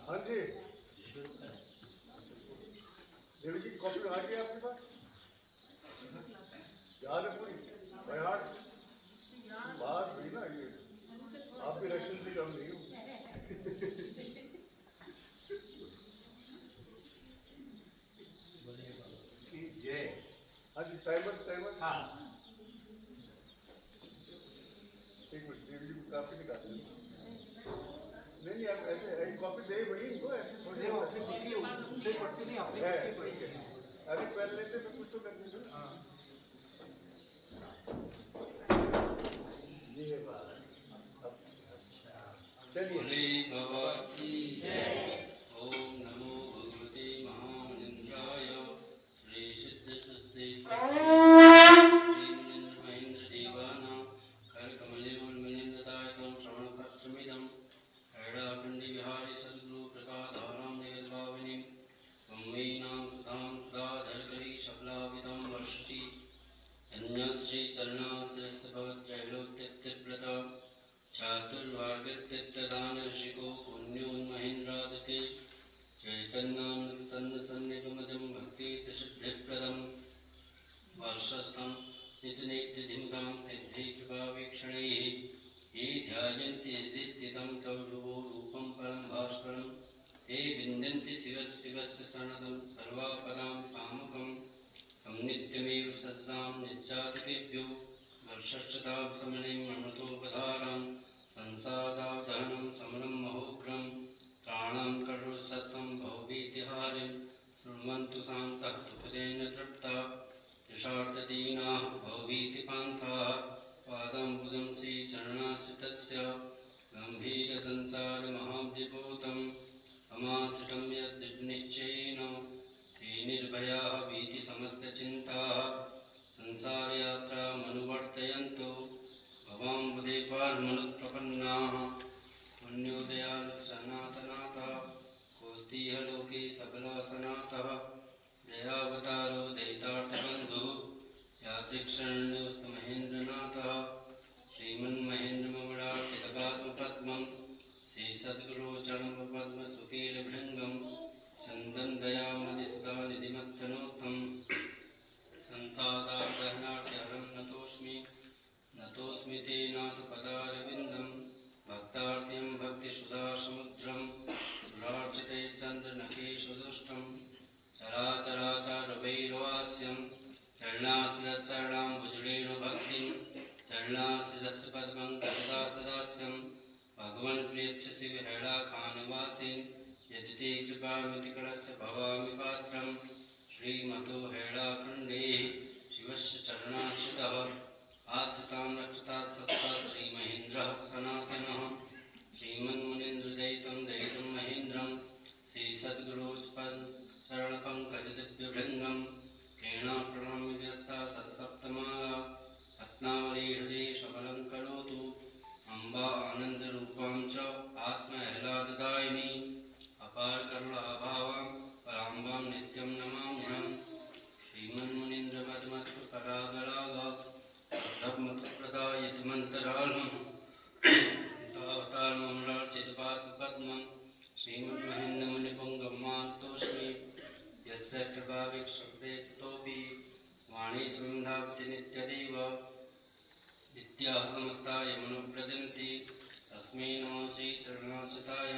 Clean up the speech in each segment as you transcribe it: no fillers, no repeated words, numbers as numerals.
हाँ जी देवी जी, कॉफी आ गई आपके पास? याद है पूरी यार बात हुई ना, ये आप भी रशियन से कम नहीं हो। जय। हाँ जी, टाइमर टाइमर। हाँ एक मिनट, देवी जी को काफी निकाल नहीं नहीं, आप ऐसे कॉफी दे भाई इनको, ऐसे थोड़ी अपनी पट्टी दूसरी पट्टी नहीं, अपनी है। पट्टी ठीक है, अरे पहले लेते तो कुछ तो करते थे। हाँ ये है बात। अब चलिए। बाबा की जय। ओम नमो भगवते महामनिंद्राय श्री सिद्ध सिद्धि श्रीमनिंद्र महेंद्र देवानां करकमलेवन्मनिंद्रदायकं श्रवणपत्रमिदं हैडाखण्डी विहारी सद्गुरु प्रसादानां जगद्भावनीं त्वमयीनां सुधां सुधाधरकरी शबलाविदं वर्षति अन्यश्री चरणाश्रयस्भवत्रैलोक्यत्यव्रत चातुर्भाग्यत्यदानर्षिको पुण्योन्महेन्द्रादते चैतन्यामृतसन्निगमजं भक्तिसिद्धिप्रदं वर्षस्थं नित्यनित्यधिमुखां सिद्धैकृपावीक्षणैः ये ध्यायन्ति हृदिस्थितं तव रूपं परं भास्वरं ते विन्दन्ति शिवस्य शरणदं सर्वापदां सामुकं तं नित्यमेव सत्तां नित्यातिकेभ्यो वर्षश्चताभसमनिं ममतोपधारां संसादावधानं समरं महोग्रं त्राणां करुसत्तं भवभीतिहारिं शृण्वन्तु शान्तः तुपदेन तृप्ता यशार्थदीनाः भवभीतिपान्ताः पादम्बुजं श्रीचरणाश्रितस्य गम्भीरसंसारमहाब्धिभूतम् अमाश्रितं यद्निश्चयेन ते निर्भयाः भीतिसमस्तचिन्ताः संसारयात्रामनुवर्तयन्तो भवाम्बुधे पार्मनुत्प्रपन्नाः पुण्योदयालुसनातनाथः कोऽस्तिह लोके सबलासनातः दयावतारो दयितार्थबन्धुः यादृक्शरण्योऽस्तु महेन्द्रनाथः श्रीमन्महेन्द्रममरार्चितपात्मपद्मं श्रीसद्गुरो चरणपद्मसुकीलभृङ्गं चन्दं दयामदिसुधानिधिमत्तनोत्तम संसादावदहनार्त्यहरं नतोऽस्मि ते नाथपदारविन्दं भक्तार्त्यं भक्तिसुधासमुद्रं सुरार्चिते चन्द्रनखेषुदुष्टं चराचराचारवैरवास्यं चरणाश्रितशरणाम्बुजरेणुभक्तिं चरणाश्रितपद्मं कलिदासदास्यं भगवन् प्रियच्छसि विहैळाखानवासीन् यदि ते कृपामितिकरस्य भवामि पात्रं श्रीमतो हैळाखण्डेः शिवस्य चरणाश्रितः आश्रितां रक्षतात् सत्तात् श्रीमहेन्द्रः सनातनः श्रीमन्मुनीन्द्रदयितं दयितं महेन्द्रं श्रीसद्गुरोचरणपङ्कजदिव्यभृङ्गं प्रेणाप्रणम्य दत्ता शतसप्तमाला रत्नावली हृदये सबलं करोतु अम्बा आनन्दरूपां च आत्मैलाददायिनी अपार करुणाभावां पराम्बां नित्यं नमाम्यहम् श्रीमन्मुनीन्द्रपद्मपरागराग धर्मप्रदायितमन्तराळं तावतारममरार्चितपादपद्मं श्रीमन्महेन्द्रमुनिपुङ्गमान्तोऽस्मि यस्य कृपाभिक्षुब्धे सतोऽपि वाणी सन्धावति नित्यदेव विद्याः समस्ताय मनुव्रजन्ति तस्मै नमो श्रीचरणाश्रिताय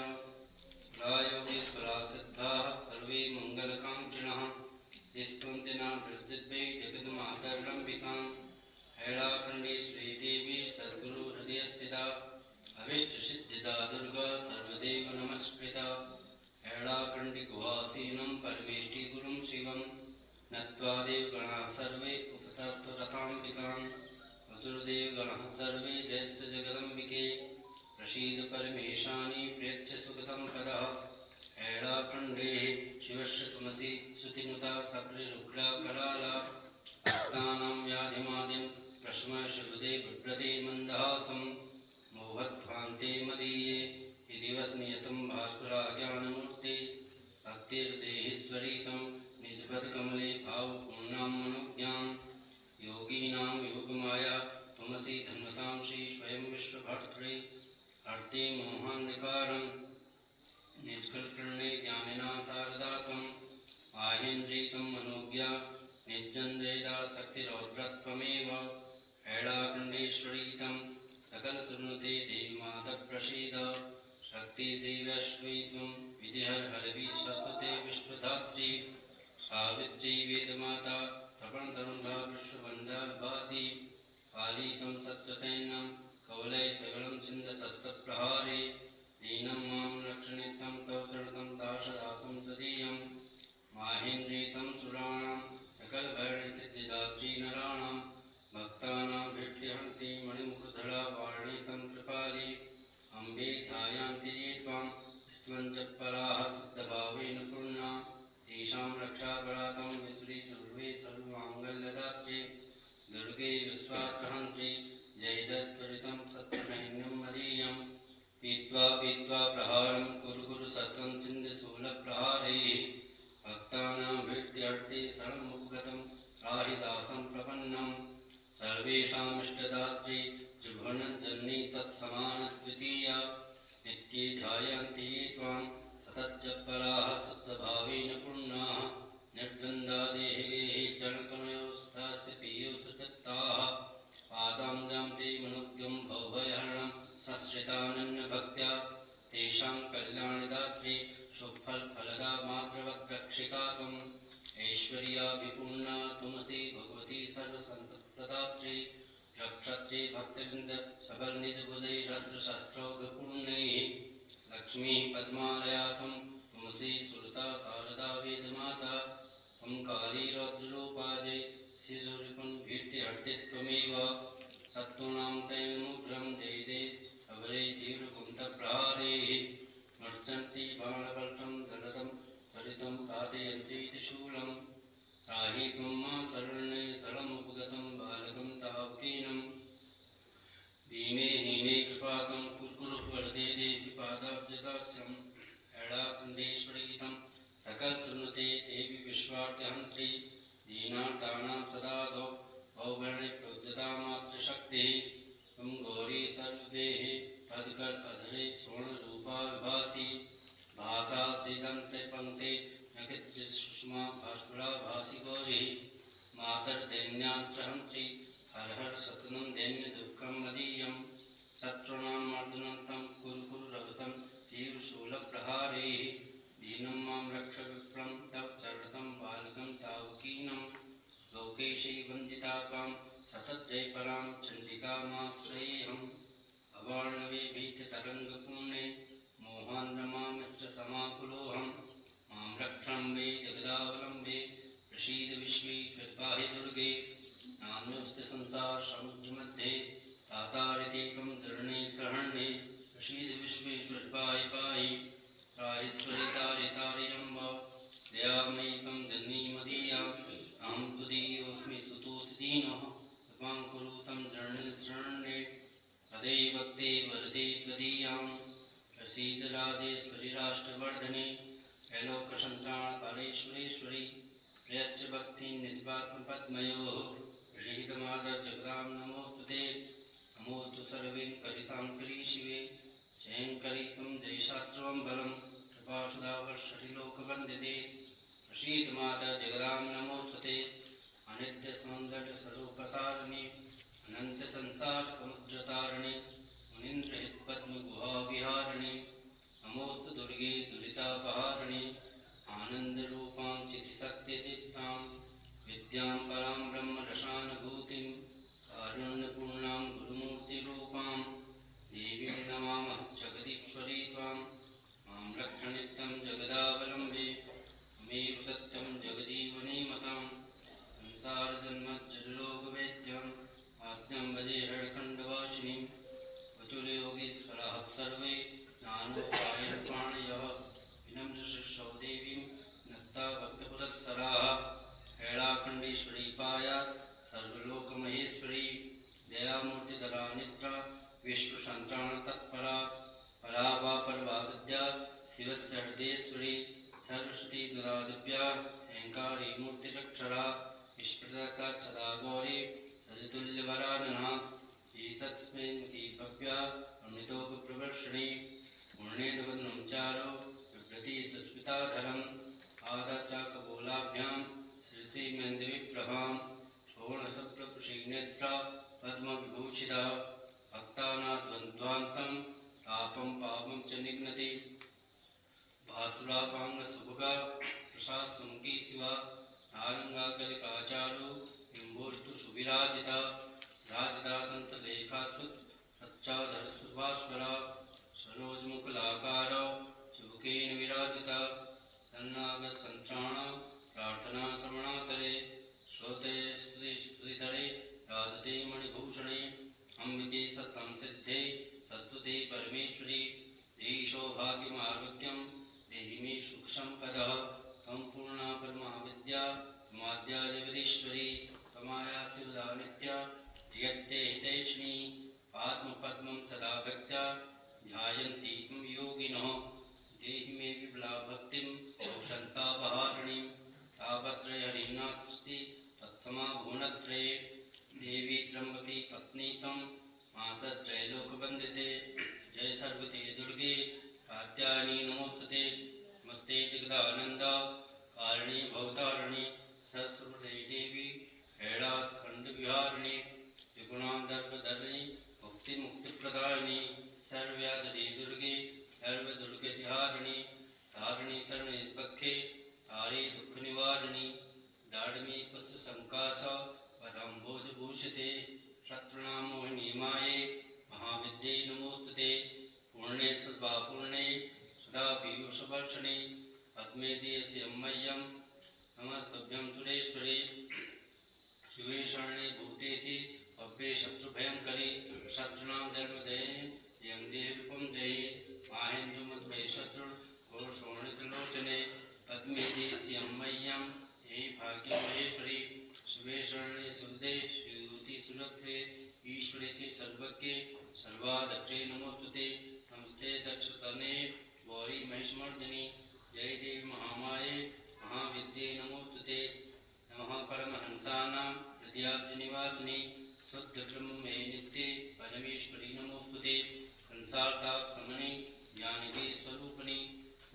योगेश्वराः सिद्धाः सर्वे मङ्गलकाङ्क्षिणः तिष्ठन्ति न वृद्धिद्वै जगन्मातर्लम्बिकां हैळाखण्डेश्वरी देवी सद्गुरुहृदयस्थिता अभीष्टसिद्धिदा दुर्गा सर्वदेव नमस्कृता हैळाखण्डिगुहासीनं परमेष्टिगुरुं शिवं नत्वा देवगणाः सर्वे उपतत्वरताम्बिकां वसुदेवगणाः सर्वे जयस्य जगदम्बिके प्रसीद परमेशानि प्रेत्य सुगतं पदः हैळाखण्डेः शिवस्य तुमसि सुतिनुता सकृरुग्रा कराला भक्तानां व्याधिमादिं प्रश्मशुभदे बिभ्रदे मन्दहासं मोहध्वान्ते मदीये दिवसनियतं भास्कराज्ञानमूर्ते भक्तिर्देहेश्वरीतं निजपदकमले भावपूर्णां मनोज्ञां योगीनां योगमाया तुमसि धन्वतां श्री स्वयं विश्वभर्त्रे हर्ते मोहान्धकारं निष्कल्पणे ज्ञानिना शारदात्वं आहेन्द्रियं मनोज्ञा नित्यन्देदा शक्तिरौद्रत्वमेव हैलाखण्डेश्वरीतं सकलसुनुते देवी मातः प्रसीद शक्तिदेवश्वी त्वं विधिहरहरवि संस्कृते विश्वधात्री सावित्री वेदमाता तपन्तरुन्धा विश्ववन्दा भाति पालितं सत्यसैन्यं कवलै सगलं छिन्दशस्त्रप्रहारे दीनं मां रक्षणितं तव चरणं दासदासं तदीयं माहेन्द्रितं सुराणां सकलभरणसिद्धिदात्री नराणां भक्तानां भिट्यहन्ति मणिमुकुधरा वाणितं कृपाली अम्बे ध्यायान्ति ये त्वां स्तवञ्जपराः शुद्धभावेन पूर्णा तेषां रक्षापरातं वितुरी सर्वे सर्वमाङ्गल्यदात्रे दुर्गे विश्वात्हन्त्रि जयदत्त्वरितं सत्यसैन्यं मदीयं पीत्वा पीत्वा प्रहारं कुरु कुरु सत्वं छिन्दशूलप्रहारैः भक्तानां भिट्यर्थे शरणमुपगतं राहिदासं प्रपन्नं सर्वेषामिष्टदात्री त्रिभुवनजननी तत्समानद्वितीया नित्ये ध्यायन्ति ये त्वां सततजपराः शुद्धभावेन पूर्णाः निर्द्वन्द्वा देहे चरणकमयोस्तास्य पीयूषचित्ताः पादाम्बुजं ते मनुज्ञं भवभयहरणं संश्रितानन्यभक्त्या तेषां कल्याणदात्री सुफलफलदा मातृवद्रक्षिका त्वम् ऐश्वर्याभिपूर्णा त्वमसि भगवती सर्वसम्पत्प्रदात्री रक्षत्री भक्तवृन्द सबलनिजबुधैरस्त्रशस्त्रौघपूर्णैः लक्ष्मी पद्मालया त्वमसि सुरता शारदा वेदमाता त्वं काली रौद्ररूपादे शिशुरिपुण्भीत्यर्थे त्वमेव शत्रूणां सैन्यमुग्रं जयदे सबले तीव्रकुन्तप्रहारैः मर्दन्ति बाणबलं दलदं त्वरितं पातयन्ति त्रिशूलं त्राहि त्वं मां शरणे शरणमुपगतं बालकं तावकीनं दीने हीने कृपातं कुरु वरदे देहि पादाब्जदास्यं हैलाखण्डेश्वरीतं सकलसुनुते देवी विश्वार्त्यहन्त्री दीनाटानां सदा भवभरणे प्रोद्यता मातृशक्तिः त्वं गौरी सर्वदेहे तद्गर्भधरे स्वर्णरूपा विभाति भासा सीदन्ते पङ्क्ते नखितसुषमा भास्वरा भासि गौरी मातर्दैन्यात्रहन्त्री हर हर सततं दैन्यदुःखं मदीयं शत्रूणां मर्दनं कुरु कुरु रघुतं तीव्रशूलप्रहारैः दीनं मां रक्ष विप्रं तव चरणं बालकं तावकीनं लोकेशै वन्दिताकां सततजयपरां चण्डिकामाश्रयेऽहम् अवार्णवे भीतितरङ्गपूर्णे मोहान्रमामिश्च समाकुलोऽहं मां रक्षं वे जगदावलम्बे प्रसीद विश्वेश्वरपाहि दुर्गे नान्योऽस्ति संसारसमुद्रमध्ये तातारितेकं धरणे शरण्ये प्रसीद विश्वेश्वरपाहि पाहि त्राहीश्वरि तारि तारि अम्ब दयामयिकं जननी मदीया अहं त्वदीयोऽस्मि सुतोऽतिदीनः कृपां कुरु तं जननी शरण्ये तदैव ते वरदे त्वदीयां प्रसीद राजेश्वरि राष्ट्रवर्धने त्रैलोक्यसन्त्राणकालेश्वरेश्वरि प्रयच्छ भक्तिं निस्वात्मपद्मयोः प्रसीदमाता जगदां नमोऽस्तुते नमोऽस्तु सर्वेङ्करिसाङ्करी शिवे जयङ्करी त्वं जयशास्त्रं बलं कृपासुधावर्षति लोकवन्दिते प्रसीद माता जगदां नमोऽस्तुते अनित्यसौन्दर्यस्वरूपसारिणि अनन्तसंसारसमुद्रतारिणि मुनीन्द्रहितपद्मगुहाविहारिणि नमोऽस्तु दुर्गे दुरितापहारिणि आनन्दरूपां चितिशक्तिदीप्तां विद्यां परां ब्रह्मरसानुभूतिं कारुण्यपूर्णां गुरुमूर्तिरूपां देवीं नमामः जगदीश्वरी त्वां मां रक्ष नित्यं जगदावलम्बे त्वमेव सत्यं जगजीवनीमतां संसारजन्मजडलोकवेद्यम् आद्यं भजे हरखण्डवासिनीं वचुर्योगीश्वराः सर्वे ज्ञानोपायनप्राणयः विनम्रशिष्यौ देवीं नक्ता भक्तपुरःसराः हैलाखण्डेश्वरी पायात् सर्वलोकमहेश्वरी दयामूर्तिधरा निद्रा विश्वसन्त्राणतत्परा परा वा परवा विद्या शिवस्य हृदयेश्वरी सरस्वती दुरादिव्या अहङ्कारी मूर्तिरक्षरा विस्फुटता सदा गौरी सजतुल्यवरानना ईसत्स्मिन् की भव्या अमृतोपप्रवर्षिणी पूर्णेन्दुवदनं चारु प्रति सुस्मिताधरम् आदचाकबोलाभ्यां श्रुतिमेन्दविप्रभां षोडशप्रपुषिनेत्रा पद्मविभूषिता भक्तानाद्वन्द्वान्तं तापं पापं च निघ्नति भासुरापाङ्गसुभगा प्रसादसुमुखी शिवा नारङ्गाकलिकाचारु बिम्बोष्टु सुविराजिता राजितादन्तलेखासुत् सच्चाधरसुभास्वरा सरोजमुकुलाकार शुभकेन विराजिता सन्नागसन्त्राण प्रार्थना श्रवणातरे श्रोते स्तुतितरे राधते मणिभूषणे अम्बिके सत्तं सिद्धे सस्तुते परमेश्वरी देहि सौभाग्यमारोग्यं देहि मे सुखसम्पदः त्वं पूर्णा परमा विद्या त्वमाद्या जगदीश्वरी त्वमाया शिवदा नित्या जयत्ते हितैषिणी आत्मपद्मं सदा भक्त्या ध्यायन्ति त्वं योगिनः देहि मे विबला भक्तिं शान्तापहारिणीं तापत्रयहरिणास्ति तत्समा भुवनत्रये देवी त्र्यम्बकी पत्नी त्वं मातत्रैलोकवन्दिते जय सर्वते दुर्गे कात्यायनी नमोस्तुते नमस्ते जगदानन्द कारिणी भवतारिणी सरस्वती देवी खण्डविहारिणी त्रिगुणान्तर्गधरिणी मुक्तिप्रदायिनी सर्वव्याधि दुर्गे सर्वदुर्गतिहारिणी तारिणी तरणिर्पक्षे तारे दुःखनिवारिणी दाढमी पशुसङ्कास पदम्भोजभूषिते शत्रुणां मोहिनी माये महाविद्ये नमोस्तुते पूर्णे सर्वापूर्णे सदा पीयूषवर्षणे पद्मे देयसि अम्मय्यं नमस्तुभ्यं सुरेश्वरे शिवे शरणे भूतेसि भव्ये शत्रुभयङ्करी शत्रुणां धर्मदये यं देवरूपं देहि माहेन्द्रमद्वये शत्रु घोषोणितलोचने पद्मे देयसि अम्मय्यं हे भाग्यमहेश्वरी शिवे शरणे सुदे श्रीरूति सुलभ्ये ईश्वरे से सर्वज्ञे सर्वादक्षे नमोस्तुते नमस्ते दक्षतने गौरी महिषमर्दिनी जय देवी महामाये महाविद्ये नमोस्तुते नमः परमहंसानां हृदयाब्जनिवासिनी शुद्धब्रह्मे नित्ये परमेश्वरी नमोस्तुते संसारतापशमने ज्ञानिके स्वरूपिणी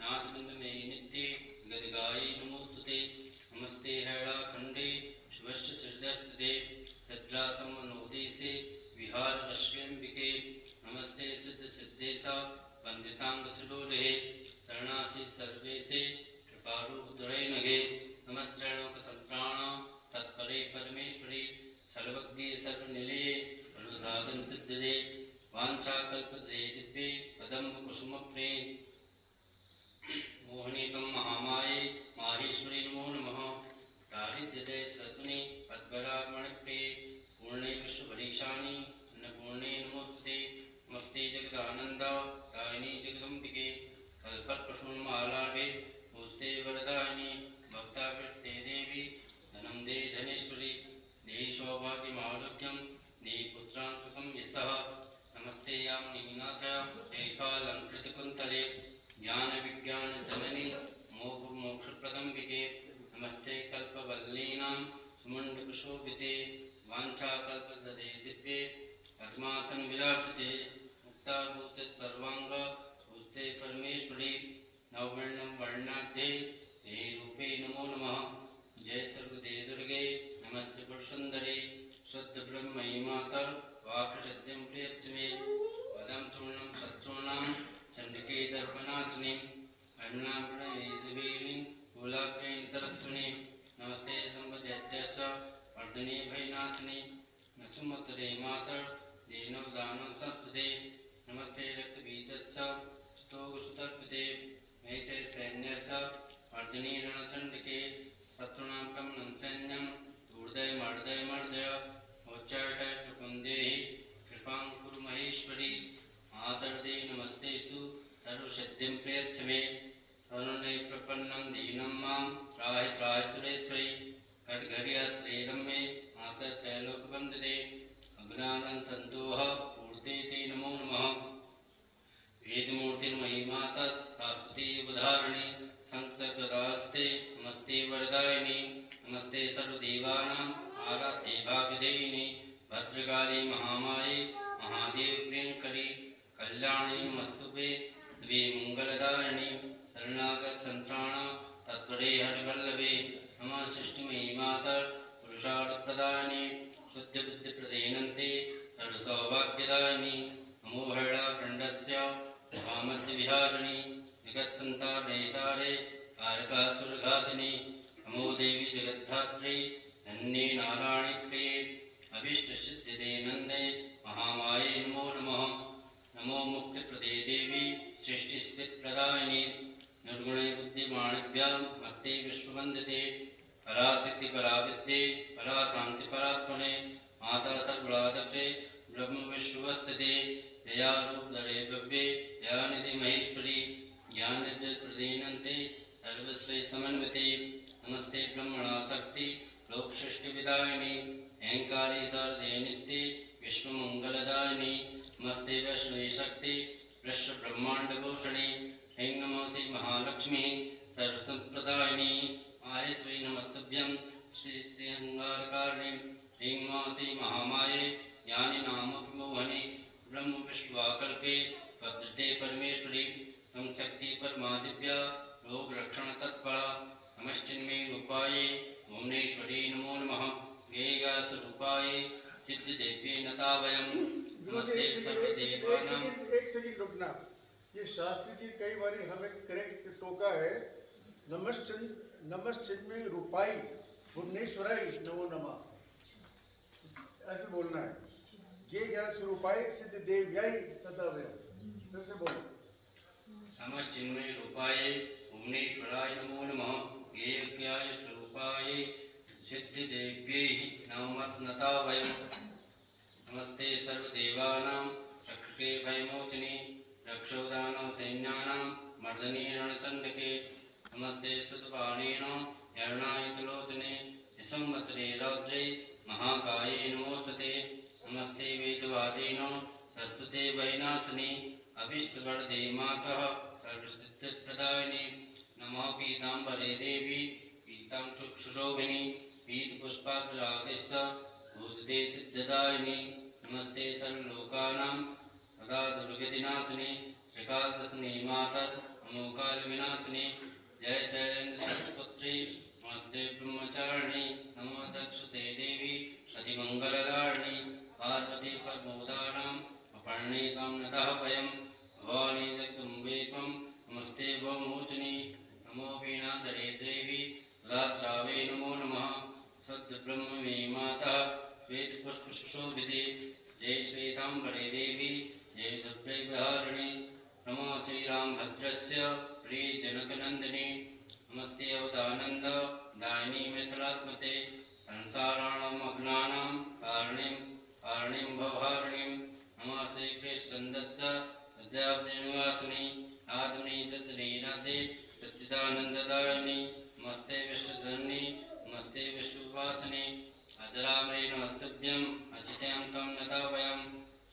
नादबिन्दुमे नित्ये गदगायै नमोस्तुते नमस्ते हैलाखण्डे शिवश्च सिद्धस्ते सज्जासमनोदेशे विहारदश्यम्बिके नमस्ते सिद्धसिद्धेशा वन्दिताङ्गसुलोले शरणासि सर्वेशे कृपारूपधरे नगे नमस्त्रैलोकसन्त्राणां तत्परे परमेश्वरी सर्वज्ञे सर्वनिलये सर्वसाधनसिद्धदे वाञ्छाकल्पदे दिव्ये पदम्बकुसुमप्रे मोहिनीतं महामाये माहेश्वरी नमो नमः दारिद्र्यदे सद्गुणे पद्मरागमणप्रिये पूर्णे विश्वभरीषाणि अन्नपूर्णे नमोस्तुते नमस्ते जगदानन्द दायिनी जगदम्बिके कल्पप्रसूनमालाभे नमस्ते वरदायिनी भक्ताभिर्ते देवी धनं दे धनेश्वरी देहि सौभाग्यमारोग्यं देहि पुत्रान् सुखं यशः नमस्ते यामिनीनाथ रेखालङ्कृतकुन्तले ज्ञानविज्ञानजननी मोक्षप्रदम्बिके नमस्ते कल्पवल्लीनां सुमण्डकुशोभिते वाञ्छाकल्पदे दिव्ये पद्मासन विराजिते मुक्ताभूते सर्वांग भूते परमेश्वरी नववर्णं वर्णाढ्ये हे रूपे नमो नमः जय सर्वदे दुर्गे नमस्ते पुरुषुन्दरे शुद्ध ब्रह्मयी माता वाक्शद्यं प्रियत्वे वदं चूर्णं शत्रूणां चण्डिके दर्पनाशिनीं अर्णाभरणेशवीरिं कुलाग्रेणितरस्विनी नमस्ते संवदैत्याच वर्धने भयनाशिनी नसुमतरे मातर देनवदानं संस्तुते नमस्ते रक्तबीजच्च स्तोगसुतर्पिते मेषे सैन्यच्च वर्धिनी रणचण्डिके शत्रूणां कमनं सैन्यं दूर्दयमर्दय उच्चाटकुन्देहि कृपां कुरु महेश्वरी आदर्दे नमस्तेस्तु सर्वसिद्धिं प्रयच्छ मे शरणे प्रपन्नं दीनं मां त्राहि त्राहि सुरेश्वरी खड्गर्यास्त्रीरं मे आसत्रैलोकवन्दिते अज्ञानं सन्तोह पूर्ते ते नमो नमः वेदमूर्तिर्मयी माता शास्त्री उदाहरणी संततदास्ते नमस्ते वरदायिनी नमस्ते सर्वदेवानां आराध्ये भाग्यदेयिनी भद्रकाली महामाये महादेव प्रियंकरी कल्याणी नमस्तुते द्वे मंगलदायिनी शरणागत संत्राण तत्परे हरिवल्लभे नमः सृष्टिमयी मातर पुरुषार्थ प्रदायिनी शुद्ध बुद्धि प्रदेनन्ते सर्वसौभाग्यदायिनी नमो हरणाखण्डस्य वामद्य विहारिणी जगत्संतारनेतारे कारकासुरघातिनी नमो देवी जगद्धात्री धन्ये नारायणी प्रिये अभीष्टसिद्धिदे नन्दे महामाये नमो नमः नमो मुक्तिप्रदे देवी सृष्टिस्थितिप्रदायिनी निर्गुणे बुद्धिमाणिभ्यां भक्ति विश्ववन्दिते पराशक्ति पराविद्ये पराशान्ति परात्मने माता सर्वराधके ब्रह्म विश्वस्थिते दयारूपधरे भव्ये दयानिधि महेश्वरी ज्ञानप्रदीनन्ते सर्वस्वै समन्विते नमस्ते ब्रह्मणा शक्ति लोकसृष्टिविदायिनी अहंकारी शारदे नित्ये विश्वमंगलदायिनी नमस्ते वैष्णवी शक्ति विश्व ब्रह्मांडभूषणे ऐं नमोति महालक्ष्मी सर्वसंप्रदायिनी माहेश्वरी नमस्तुभ्यं श्री श्रीअंगारकारिणी ऐं नमोति महामाये ज्ञानिनामोहने ब्रह्म विश्वाकल्पे भद्रते परमेश्वरी तम शक्ति परमादिव्या लोक रक्षण तत्परा नमश्चिन्मे रूपाये भुवनेश्वरी नमो नमः गेयगासुरूपाये सिद्धिदेव्ये नतावयं नमस्ते सर्वदेवानां। एक सेकंड रुकना, ये शास्त्री जी कई बार हमें करेक्ट टोका है। नमश्चिन्मे रूपाई भुवनेश्वराय नमो नमः ऐसे बोलना है। ये ज्ञान स्वरूपाय सिद्ध देव्याय तथावयम् फिर से बोलो। नमश्चिन्मे रूपाय भुवनेश्वराय नमो नमः गेयज्ञाय स्वरूपाय सिद्धिदेव्यै नतावयम् नमस्ते सर्वदेवानां रक्षके भयमोचने रक्षोदानो सैन्यानां मर्दने रणचण्डके नमस्ते सुतपाणेन यरणायुतलोचने विसंवत्सरे रौद्रे महाकाये नमोस्तुते नमस्ते वेदवादेनो सस्तुते वैनाशिनी अभीष्टवरदे मातः सर्वसिद्धिप्रदायिनी नमो पीताम्बरे देवी पीतां सुशोभिनी पीतपुष्पाग्रागस्थ भूषिते सिद्धदायिनी नमस्ते सर्वलोकानां सदा दुर्गतिनाशिनी श्रीकालदर्शिनी मातः नमो कालविनाशिनी जय शैलेन्द्रपुत्री नमस्ते ब्रह्मचारिणी नमो दक्षते देवी अतिमङ्गलकारिणी पार्वती परमोदानाम् अपर्णेकां नतः वयं भवानी जगदम्बे त्वं नमस्ते भवमोचनी नमो वीणाधरे देवी राक्षावे नमो नमः सद्ब्रह्ममे माता श्वेतपुष्पशोभिते जय श्वेताम्बरे देवी जय सप्तविहारिणी नमो श्रीरामभद्रस्य प्रिय जनकनन्दिनी नमस्ते अवदानन्द दायिनी मिथिलात्मते संसाराणाम् अग्नानां कारणीं भवहारिणीं नमः श्रीकृष्णन्दस्य विद्याब्धिनिवासिनी आधुनी तद्रीनाथे सच्चिदानन्ददायिनी नमस्ते विष्णुधरणी नमस्ते विष्णुवासिनी अजरामरे नमस्तुभ्यं अचित्यां त्वं नतावयं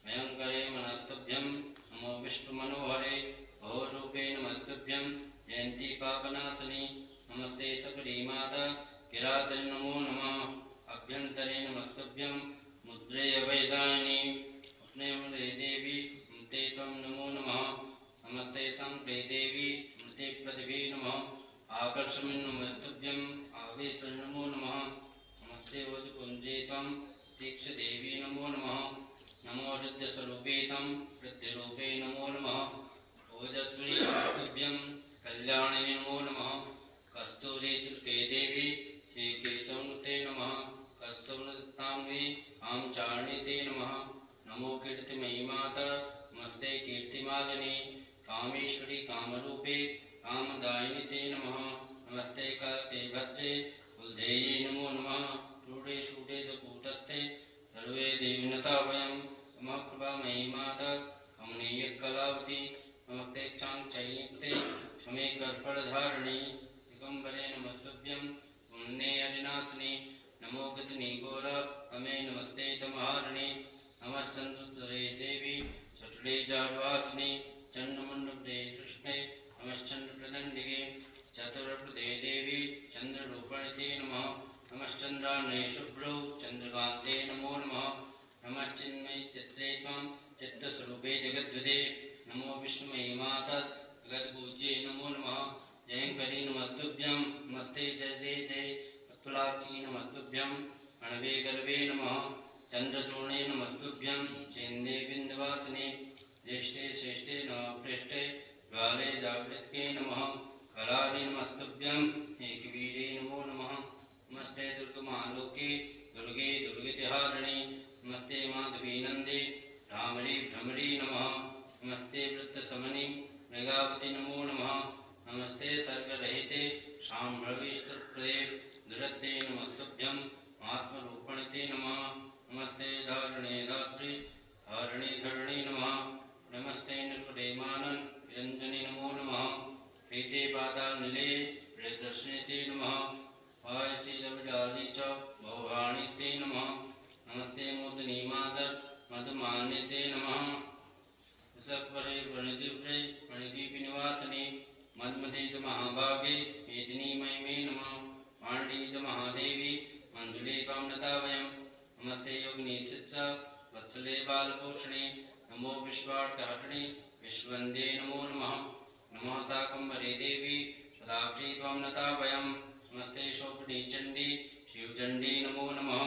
भयङ्करे नमस्तुभ्यं नमो विष्णुमनोहरे भवरूपे नमस्तुभ्यं जयन्ती पापनाशिनी नमस्ते सकली माता किरातरि नमो नमः अभ्यन्तरे नमस्तुभ्यं मुद्रे अभयदायिनी उपनेमरे देवी मृते त्वं नमो नमः नमस्ते शङ्करे देवी मृते प्रतिभे नमः आकर्षमिन् नमस्तुभ्यं आवेशं नमो नमः नमस्ते वजकुञ्जे त्वं तीक्षदेवी नमो नमः नमो हृद्यस्वरूपे तं हृद्यरूपे नमो नमः ओजस्वी नमस्तुभ्यं कल्याणे नमो नमः कस्तूरी तुल्के देवी श्रीकेशवनुते नमः कस्तूरदत्ताङ्गी आं चारणीते नमः नमो कीर्तिमयी माता नमस्ते कीर्तिमालिनी कामेश्वरी कामरूपे कामदायिनी नमः नमस्ते काते भद्रे कुलदेयी नमो नमः टूटे शूटे कूटस्थे सर्वे देविनतावयं नमः प्रभामयी माता कमनीय कलावती नमस्ते चाङ्चयुक्ते क्षमे कर्पणधारिणी दिगम्बरे नमस्तुभ्यं पुण्ये अविनाशिनी नमो गजनी घोर अमे नमस्ते तमहारिणी नमश्चन्द्रे देवी चतुरे जाड्वासिनी चण्डमुण्डे कृष्णे नमश्चन्द्रप्रदण्डिके चतुरप्रदे देवी चन्द्ररूपणिते नमः नमश्चन्द्राणे शुभ्रौ चन्द्रकान्ते नमो नमः नमश्चिन्मयि चित्रे त्वं चित्तस्वरूपे जगद्विदे नमो विष्णुमयी माता जगद्पूज्ये नमो नमः नमस्तुभ्यं नमस्ते जयदेते अतुलाक्षी नमस्तुभ्यं अणवे गर्वे नमः चंद्रचूर्णे नमस्तुभ्यं चेन्दे बिन्दवासने ज्येष्ठे श्रेष्ठे नमः पृष्ठे ज्वाले जागृतके नमः कलादि नमस्तुभ्यं एकवीरे नमो नमः नमस्ते दुर्गमालोके दुर्गे दुर्गतिहारिणे नमस्ते माधवीनन्दे भ्रामरी भ्रमरी नमः नमस्ते वृत्तसमनि मृगावती नमो नमः नमस्ते सर्गरहिते शाम्भवीस्तुत्प्रदे दुरत्ते नमस्तुभ्यं आत्मरूपणते नमः नमस्ते धारणे धात्री धारणे धरणे नमः नमस्ते निर्पदेमानन् निरञ्जने नमो नमः प्रीते पादानिले प्रियदर्शने नमः पायसी लविडाली च भवाणी ते नमः नमस्ते मोदनी मादर मधुमान्यते नमः सकपरे प्रणिदिव्रे प्रणिदीपि निवासने मन्मदेज महाभागे वेदिनी महिमे नमः पाण्डीज महादेवी मंजुले पावनता वयं नमस्ते योगिनी चित्सा वत्सले बालपोषणे नमो विश्वार्थहरणे विश्ववन्दे नमो नमः नमः शाकम्भरे देवी सदाक्षी त्वम्नता वयं नमस्ते शोभनी चण्डी शिवचण्डी नमो नमः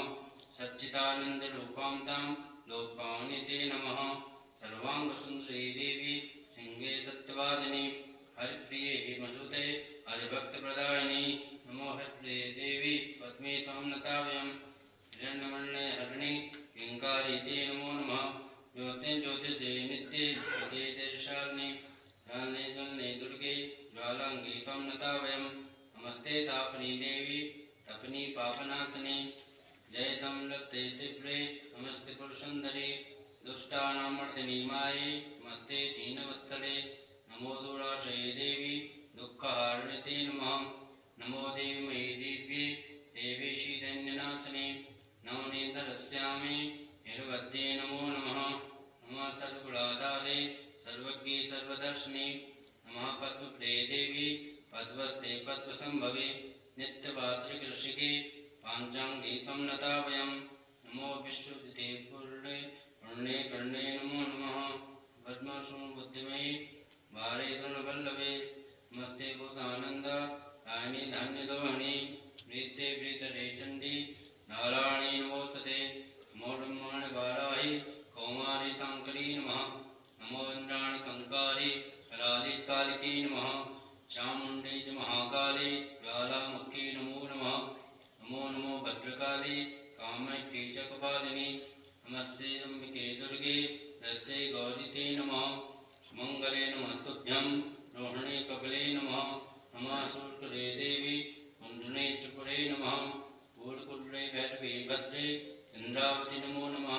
सच्चिदानन्दरूपां तां लोकपावनिते नमः सर्वाङ्गसुन्दरी देवी सिंहे सत्यवादिनी हरिप्रिये मधुते हरिभक्तप्रदायिनी नमो हरिप्रिये देवी पद्मे त्वम्नता वयं हिरण्यवर्णे हरिणी किङ्कारी ते नमो नमः ज्योते ज्योतिजे नित्ये विजये देशालिनी ज्ञाने जलने दुर्गे ज्वालाङ्गी त्वम्नता वयं नमस्ते तापनी देवी तपनी पापनाशनी जयतं लते तीव्रे नमस्ते पुरुषुन्दरी दुष्टानामर्दिनी माये नमस्ते दीनवत्सले नमो दूराशये देवी दुःखहारिणे नमः नमो देवी मयि दिव्ये देवी शीतन्यनाशिने नवनीतरस्यामे निर्वद्ये नमो नमः नमः सर्वगुणाधारे सर्वज्ञे सर्वदर्शिने नमः पद्मप्रिये देवी पद्मस्ते पद्मसंभवे नित्यभातृकृषिके पाञ्चाङ्गी त्वम्नता वयं नमो विश्वजिते पूर्णे पूर्णे कर्णे नमो नमः पद्मसून बुद्धिमयी भारे गुणवल्लभे नमस्ते भूतानन्द दायिनी धान्यदोहिनी प्रीते प्रीतरे चण्डी नारायणी नमोस्तुते नमो ब्रह्माणि वाराहि कौमारी शाङ्करी नमः नमो इन्द्राणि कंकारी कराली कालिकी नमः चामुण्डी च महाकाली ज्वालामुखी नमो नमः नमो नमो भद्रकाली कामाख्यै च कपालिनी नमस्ते अम्बिके दुर्गे दत्ते गौरी ते नमः मंगले नमस्तुभ्यं रोहिणे कपिले नमः नमः सूर्करे देवी कुण्डने त्रिपुरे नमः कूलकुण्डले भैरवी भद्रे इंद्रावती नमो नमः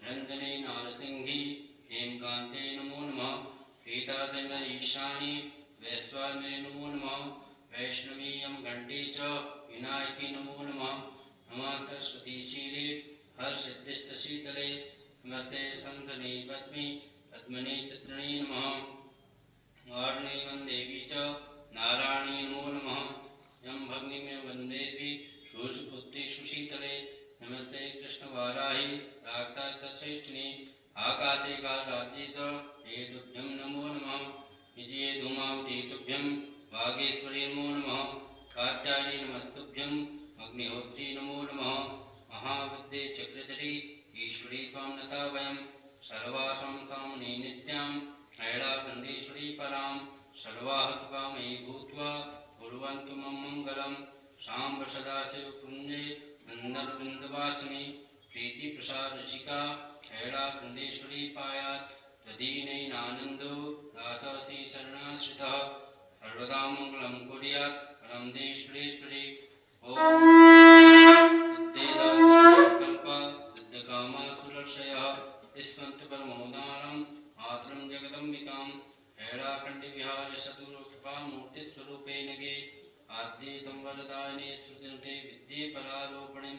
रंजने नारसिंही हेमकान्ते नमो नमः सीतादेव ईशानी वैश्वानरे नमो नमः वैष्णवी घंटी च विनायकी नमो नमः नमः सरस्वती शीले हर्षिद्धिस्तशीतले नमस्ते शंखने पद्मे पद्मने चित्रिणे नमः वार्णे वन्देवी च नारायणी नमो नमः यं भग्निमे वन्देवी शूषपुत्री सुशीतले नमस्ते कृष्णवाराहि राक्ताश्रेष्ठिने आकाशे कालराजित हे तुभ्यं नमो नमः विजये धूमावती तुभ्यं वागेश्वरी नमो नमः कात्यायनी नमस्तुभ्यं अग्निहोत्री नमो नमः महाविद्ये चक्रधरी ईश्वरी त्वम्नता वयं सर्वासां साम्नि नित्यां ऐलाखण्डेश्वरी परां सर्वाहत्वामयी भूत्वा कुर्वन्तु मम मङ्गलं शाम्ब सदाशिवपुञ्जे नन्दरविन्दवासिनी प्रीतिप्रसादशिखा ऐलाखण्डेश्वरी पायात् तदीनैनानन्दो दासासि शरणाश्रितः सर्वदा मङ्गलं कुर्यात् परमदेश्वरेश्वरी ॐ सिद्धेदासङ्कल्प सिद्धकामा सुरक्षयः स्मन्तु परमोदारं मातरं जगदम्बिकां ऐलाखण्डविहार सद्गुरुकृपामूर्तिस्वरूपेण गे आद्येतं वरदायिने श्रुतिनुते विद्ये परारोपणे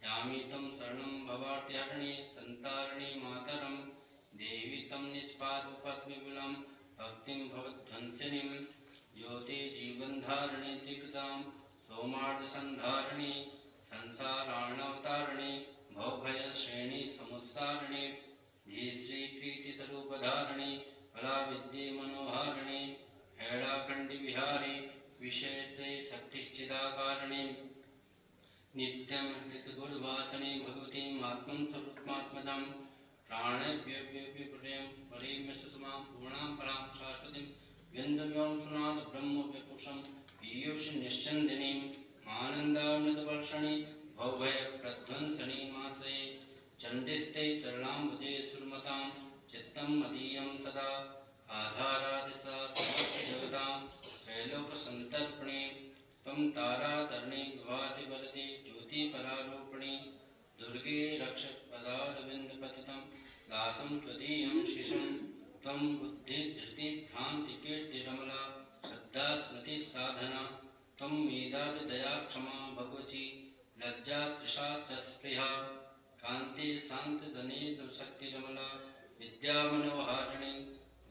यामि तं शरणं भवार्त्यहरणे सन्तारणे मातरं देवी तं निष्पादपद्मविमलं भक्तिं भवध्वंसिनीं ज्योति जीवनधारिणे त्रिकतां सौमार्दसन्धारिणे संसारार्णवतारिणे भवभयश्रेणी समुत्सारिणे धीश्रीप्रीतिस्वरूपधारिणे फलाविद्ये मनोहारिणे हैलाखण्डविहारी विशेषे शक्तिश्चिदाकारणे नित्यं ऋतुगुरुवासने भगवतीम् आत्मं स्वरूपमात्मदां प्राणेभ्योऽप्यप्यप्रियं परेम्य सुतमां पूर्णां परां शाश्वतीं व्यन्दव्यों सुनाद ब्रह्म व्यपुषं पीयूष निश्चन्दिनीम् आनन्दामृतवर्षणि भवभयप्रध्वंसनि मासे चण्डिस्ते चरणाम्बुजे सुरमतां चित्तं मदीयं सदा आधारादिशा समर्थजगतां त्रैलोकसन्तर्पणे त्वं तारातरणे विभाति वरदे ज्योतिपरारूपिणे दुर्गे रक्षपदारविन्दपतितं दासं त्वदीयं शिशुं त्वं बुद्धिधृतिभ्रान्तिकीर्तिरमला श्रद्धा स्मृतिसाधना त्वं मेधादिदया क्षमा भगवची लज्जा तृषा च स्पृहा कान्ति शान्तिधनेन्द्रशक्तिरमला विद्यामनोहारिणी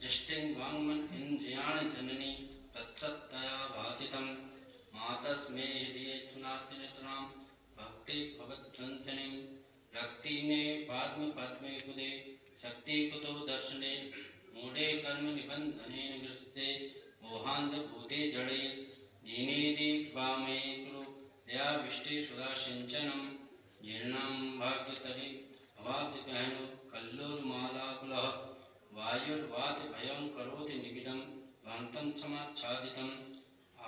दृष्टिं वाङ्मन इन्द्रियाणि जननी तत्सत्तया भासितं मातस्मे हृदये तु नास्ति नितरां भक्ति भवध्वंसनीं रक्तिने पाद्मे कुदे शक्ति कुतो दर्शने मूढे कर्म निबन्धने निगृह्यते मोहान्धभूते जडे दीनेदि कृपामये कुरु दयाविष्टे सुधा सिञ्चनं जीर्णं भाग्यतरि अवाद्यगहनो कल्लोलमालाकुलः वायुर्वातभयं करोति निबिडं ध्वान्तं समाच्छादितम्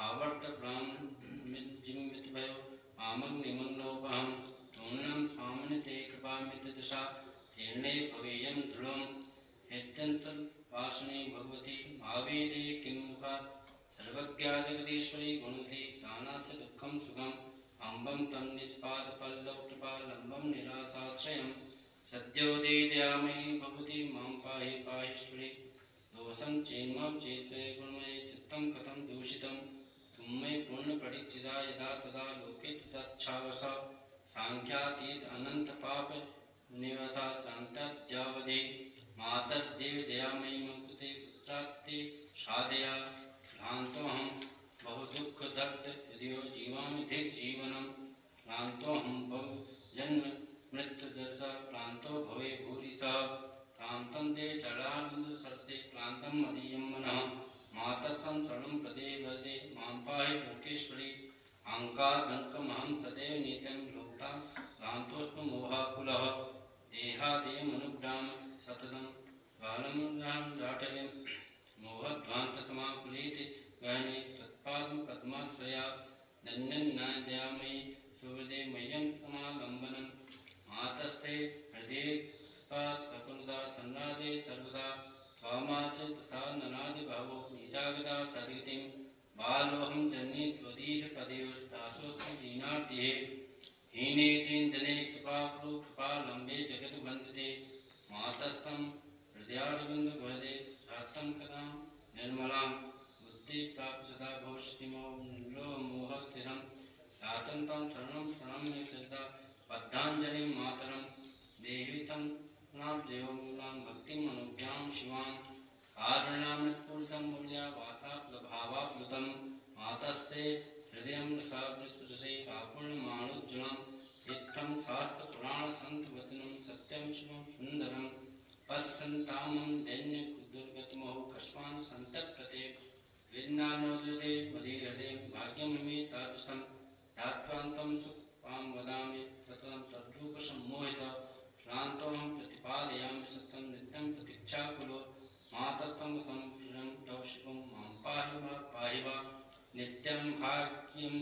आवर्तप्राणमिज्जिम्मितभयो आमग्निमग्नोपहं तूर्णं स्वामिनिते कृपामितदशा तीर्णे भवेयं दृढं हेत्यन्तर्वासने भगवती आवेदे किं मुखात् सर्वज्ञादिगदीश्वरी गुणवती दानास्य दुःखं सुखम् अम्बं तं निष्पादपल्लवकृपालम्बं निराशाश्रयं सद्यो दीदयामि भगवती मां पाहि पाहीश्वरी दोषं चेन्मं चेत्वे गुणमये चित्तं कथं दूषितं तुम्मे पूर्णपरिचिदा यदा तदा लोके तच्छावस सांख्यातीत अनंत पाप निवता कांताद्यावधि मातर्देव दयामयी मुक्ते पुत्रात्ते साधया भ्रान्तोऽहं बहु दुःख दग्ध हृदयो जीवामि धिक् जीवनं क्लान्तोऽहं बहु जन्म मृत्युदशा क्लान्तो भवे भूरितः क्लान्तं ते चरणारविन्द सरते क्लान्तं मदीयं मनः मातर्तं शरणं प्रदे वरदे मां पाहि लोकेश्वरी अहङ्कारगङ्कमहं सदैव नीतं लोकतां क्लान्तोऽस्मि मोहाकुलः देहादेयमनुग्राम सततं बालमग्रहं जाटलिं मोहध्वान्तसमाकुलीति गहने तत्पादपद्माश्रया धन्यन्नादयामयि सुहृदे मह्यं समालम्बनं मातस्ते हृदये सकुलदा संराधे सर्वदा त्वामासे तथा ननादिभावो निजागदा सद्गतिं बालोऽहं जन्ये त्वदीयपदयोस्दासोऽस्मि दीनार्तिः हीने दीनजने कृपाकुरु कृपालम्बे जगद्वन्दते मातस्तं हृदयारविन्दगुहदे शास्त्रं कदां निर्मलां बुद्धिप्राप्य सदा भविष्यतिमो निर्लोभमोहस्थिरं यातं तं शरणं प्रणम्य श्रद्धा बद्धाञ्जलिं मातरं देहि तं देवमूलां भक्तिम् अनुज्ञां शिवां कारणामृतपूरितं मूल्या वासाप्लभावाप्लुतं मातस्ते हृदयं रसावृतहृदये कापुण्यमाणोज्ज्वलं इत्थं शास्त्रपुराणसन्तवचनं सत्यं शिवं सुन्दरं पश्यन्तामं दैन्यदुर्गतिमहो कस्मान् सन्तप्यते विज्ञानोदये मदीहृदये भाग्यममे तादृशं ध्यात्वान्तं सुखपां वदामि सततं तद्रूपसम्मोहितः क्लान्तोऽहं प्रतिपादयामि सत्यं नित्यं प्रतीक्षाकुलो मातत्वं संप्रियं तव शिवं मां पाहि वा नित्यं भाग्यं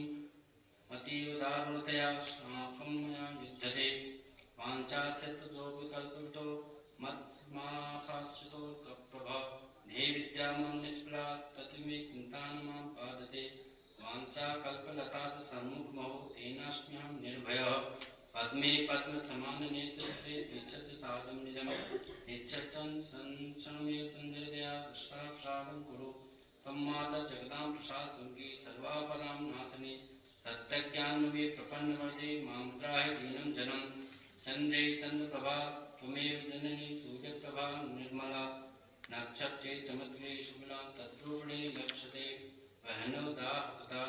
अतीव दारुणतया अस्माकं मया युध्यते वाञ्छाचित्ततोऽपि कल्पितो मत्माशाश्रितो प्रभव देविद्या मम निष्फला तत्मे चिन्तां मां पादते वाञ्छाकल्पलता च सन्मुखमहो तेनास्म्यहं निर्भयः पद्मे पद्मसमाननेत्रस्ते तिष्ठति निजम् इच्छतं संसमेव सुन्दरतया दृष्टाक्षारं कुरु त्वं माता जगतां प्रशासङ्की सर्वापदां नाशने सत्यज्ञानमे प्रपन्नवर्ते मां त्राहि दीनं जनं चन्द्रे चन्द्रप्रभा त्वमेव जननी सूर्यप्रभा निर्मला नक्षत्रे चमत्रे शुक्ला तद्रूपिणे लक्ष्यते वहनोदाहकता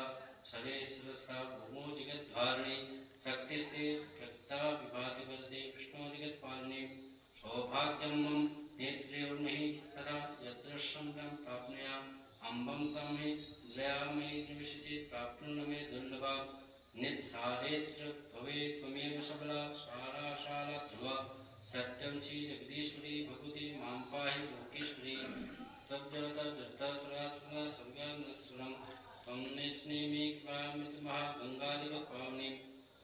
सरे सरस्ता भूमो जगद्धारिणे शक्तिस्ते प्रकृता विभाति वरदे विष्णु जगत्पालने सौभाग्यं मम नेत्रे नहीं तथा यदृश्यं प्राप्नुयाम् अम्बं तं मे चित्रयामि निविशचित् प्राप्नुन मे दुर्लभा नित्सारेत्र भवेत् त्वमेव सबला साराशाला ध्रुवा सत्यं श्री जगदीश्वरी भगवती मां पाहि लोकेश्वरी तज्जगता जगता सुरासुरा संज्ञानस्वरं त्वं नेत्नेमि कृपामितमहागङ्गादिवपावनीं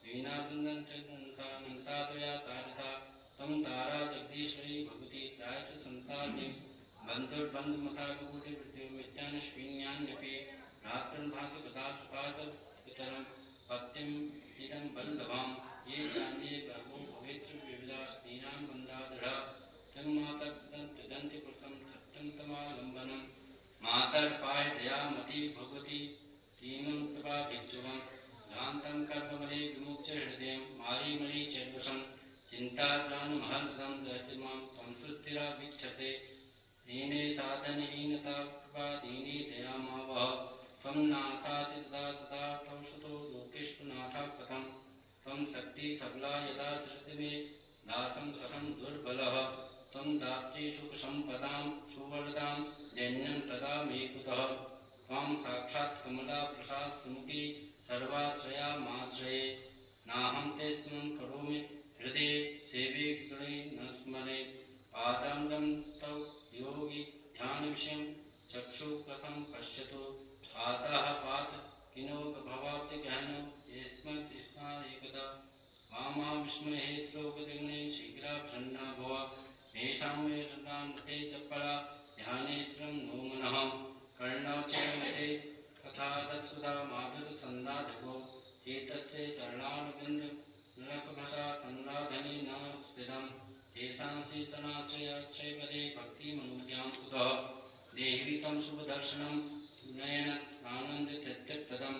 वीणाबन्धनन्तातया तारिता तं तारा जगदीश्वरी भगवती त्रायच संतारिणीं बन्धुर्बन्धुमथाकुकुटिवृत्तिमित्यानश्विन्यान्यपि भ्रातृभाति पदासुपासपितरं पत्यम् इदं बल्लभां ये चान्ये बहवो पवित्रविविधास्तीनां बन्धादृढा तं मातर्दन्ति पुत्रं थट्टन्तमालम्बनं मातर्पाय दयामती भगवती तीनं कृपा भिक्षुवं भ्रान्तं कर्मबले विमुच्य हृदयं मारीमरी चैर्वशं चिन्ताग्रानुमहर्षं दहति मां त्वं सुस्थिरा वीक्षते दीने साधनहीनता कृपा दीने दयामावह त्वं नाथासि तदा तदा तौषतो लोकेषु नाथा कथं त्वं शक्ति सबला यदा सृजति मे दासं कथं दुर्बलः त्वं दात्री सुखसम्पदां सुवरदां दैन्यं तदा मे कुतः त्वं साक्षात् कमला प्रसाद सुमुखी सर्वाश्रयामाश्रये नाहं ते स्मरणं करोमि हृदये सेवे गणे न स्मरे पादान्तं तव योगी ध्यानविषयं चक्षु कथं पश्यतु पातः पात किनो भवाप्ति गहनो यस्मत्स्मा एकदा मामा विस्महेत्रोगदिग्ने शीघ्रा प्रसन्ना भव मेषां मे सदां मते चपला ध्याने स्त्रं नो मनः कर्णौ च मते तथा तत्सुधा माधुरसन्दाधको चेतस्ते चरणारविन्द नरकभसा सन्दाधने न स्थिरं तेषां श्रीसनाश्रयाश्रयपदे भक्तिमनुज्ञां कुतः देहि तं शुभदर्शनं नयन आनन्दतृप्तिप्रदं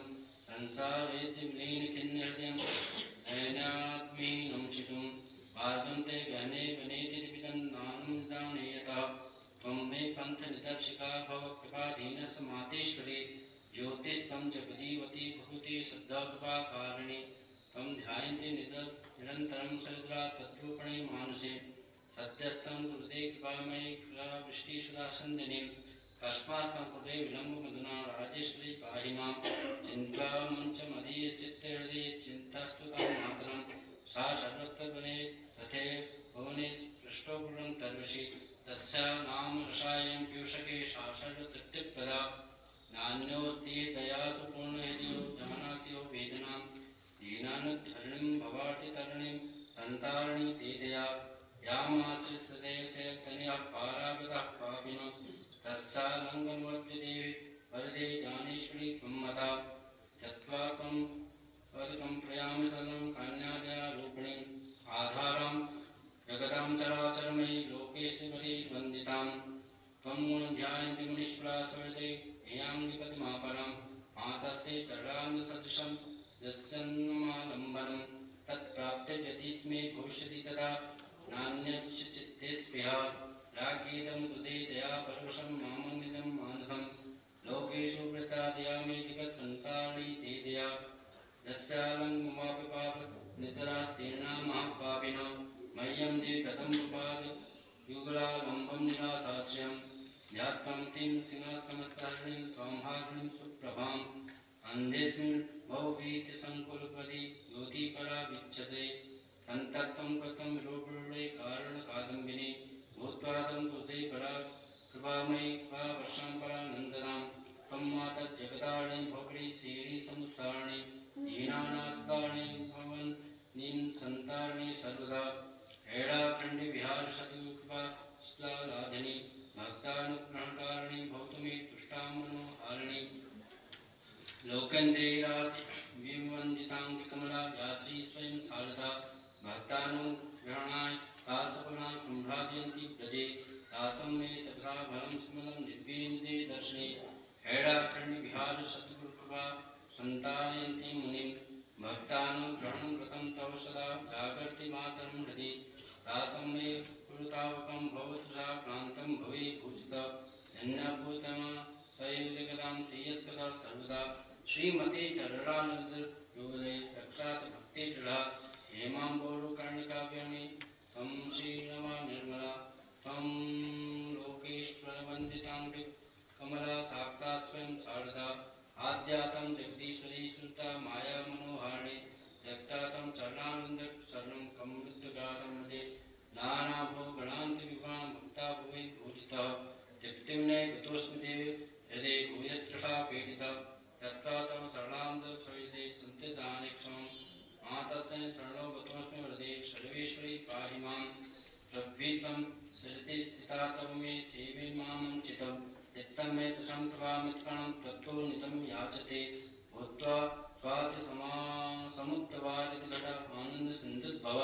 संसारेति विलीनखिन्नहृदयं नयनात्मीनं शिशुं मार्गं ते गहने वनेतिरिदं नानं दानयतः त्वं मे पन्थनिदर्शिका भव कृपाधीनसमातेश्वरी ज्योतिस्तं जगजीवती भगवती शुद्धकृपाकारिणी त्वं ध्यायन्ति निरन्तरं सरिद्रा तद्रूपिणी मानसे सद्यस्तं कृते कृपामयी कृपावृष्टिसुधासन्दिनीं कस्मास्तं कृते विलम्बमधुना राजेश्वरी पाहि मां चिन्तामञ्चमदीयचित्तहृदये चिन्तास्तुतां मातरं सा सर्वत्र वने तथैव भुवने पृष्ठोपुरं तर्वशि तस्याः नाम रसायं पीयूषके सा सर्वतृप्तिप्रदा नान्योऽस्ति दयासु पूर्णहृदयो जानाति यो वेदनां दीनानुद्धरणीं भवार्तितरणीं सन्तारिणी ते दया यामाश्रितदेवसेवकन्यः पारागतः पापिनो तस्सालङ्गमवर्त्यदेवी वरदे ज्ञानेश्वरी त्वं मता चत्वाकं पदकं प्रयामि तदं कन्यादयारूपिणीम् आधारां जगदां चराचरमयी लोकेश्वरी वन्दितां त्वं ध्यायन्ति मुनीश्वरा स्वर्ते ध्येयाङ्गिपतिमापरं मातस्ते चरणाङ्गसदृशं यस्यन्मालम्बनं तत्प्राप्ते व्यतीत मे भविष्यति तदा नान्यच्च चित्ते स्पृहा रागीदं तुदे दया परवशं मामन्वितं मानसं लोकेषु वृता दया मे जगत्सन्तारिणी ते दया यस्यालङ्गमापि पाप नितरास्तीर्णां महापापिनो मह्यं देवि कथं कृपाद युगलालम्बं निराशास्यं ध्यात्वं तीं सिंहासनत्तारिणीं त्वां हारिणीं सुप्रभाम् अन्धेऽस्मिन् भवभीतिसङ्कुलपदि ज्योतिकला वीक्षते सन्तप्तं कृतं रूपणे कारणकादम्बिनी भूत्वा तं कृते परा कृपामयी कृपावर्षां परानन्दनां त्वं मातज्जगदारिणी भवरी श्रीरी समुत्सारिणी दीनानाथतारिणी भवनीं सन्तारिणी सर्वदा हेडाखण्डे विहारशतुकृपा श्लालाधिनी भक्तानुग्रहकारिणी भवतु मे तुष्टां मनोहारिणी लोकन्देराति विवन्दिताङ्गिकमला या श्री स्वयं शारदा भक्तानुग्रहणाय तासफलां सम्भ्राजयन्ति व्रजे तासं मे तथा फलं स्मलं दिव्येन्दे दर्शने हेडाखण्डे विहारशतुकृपा सन्तारयन्ति मुनिं भक्तानुग्रहणं कृतं तव सदा जागर्ति मातरं हृदि तातं मे कुरुतावकं भवतु सा क्रान्तं भवे पूजिता धन्यभूतमा सैवजगदां श्रेयस्कदा सर्वदा श्रीमते चरणानन्दयोगे रक्षात् भक्ति दृढा हेमाम्बोरुकर्णिकाव्यानि त्वं श्रीरमा निर्मला त्वं लोकेश्वरवन्दितां कमला साक्षात् स्वयं शारदा आद्यातं जगदीश्वरी सुता माया मनोहारिणी जगतातं चरणानंद शरणं कमृतगातं मदे नाना भोगणान्त विभां भक्ता भुवि पूजितः तृप्तिम्ने गतोऽस्मि देव हृदे भूयत्रषा पीडितः तत्कातं शरणानंद सविदे सन्तिदानेक्षं मातस्मै शरणो गतोऽस्मि हृदे सर्वेश्वरी पाहि मां प्रभीतं सृजति स्थिता तव मे देवी मामञ्चितं चित्तं मे तुषं प्रभामित्कणं तत्तो नितं याचते भूत्वा स्वाति समुत्तवादितघट आनन्द सिन्धुद्भव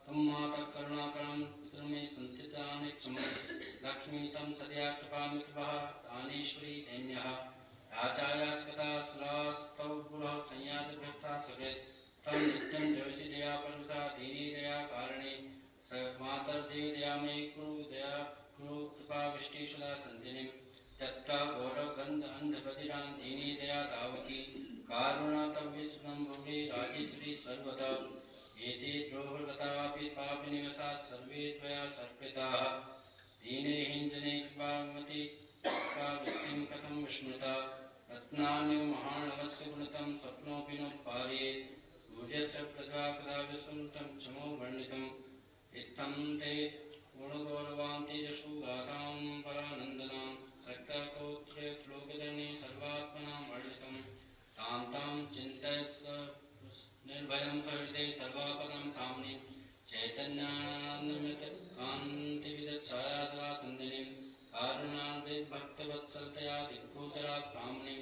तं माता करुणाकरं पितृमे सन्तितानेक्षं लक्ष्मी तं सदया कृपामित्रः दानेश्वरी दैन्यः याचायास्कता सुरास्तव पुरः संयातभक्ता सकृत् तं नित्यं जयति दया परमता दीनी दया कारणे स मातर्देव दया मे कुरु दया कुरु कृपाविष्टि सदा सन्धिनीं तत्रा गौरगन्ध अन्धबधिरां दीनी दया तावकी कारुणा तव विष्णुं भुवि राजेश्वरी सर्वदा एते द्रोहगतापि पापनिवसात् सर्वे त्वया सर्पिताः दीने हिञ्जने कृपामति कृपावृत्तिं कथं विस्मृता रत्नान्यो महानवस्य गुणतं स्वप्नोऽपि न पारयेत् भुजस्य प्रजा कदा विस्मृतं क्षमो वर्णितम् इत्थं ते गुणगौरवान्ति यशो गाथां परानन्दनां सक्तकौत्रे श्लोकजने सर्वात्मनां वर्णितं तां तां चिन्तयस्व निर्भयं सहृदे सर्वापदं साम्नि चैतन्यानन्दमित कान्तिविदच्छायाद्वा सन्दिनीं कारुणान्ते भक्तवत्सलतया दिग्भूतरात् कामनीं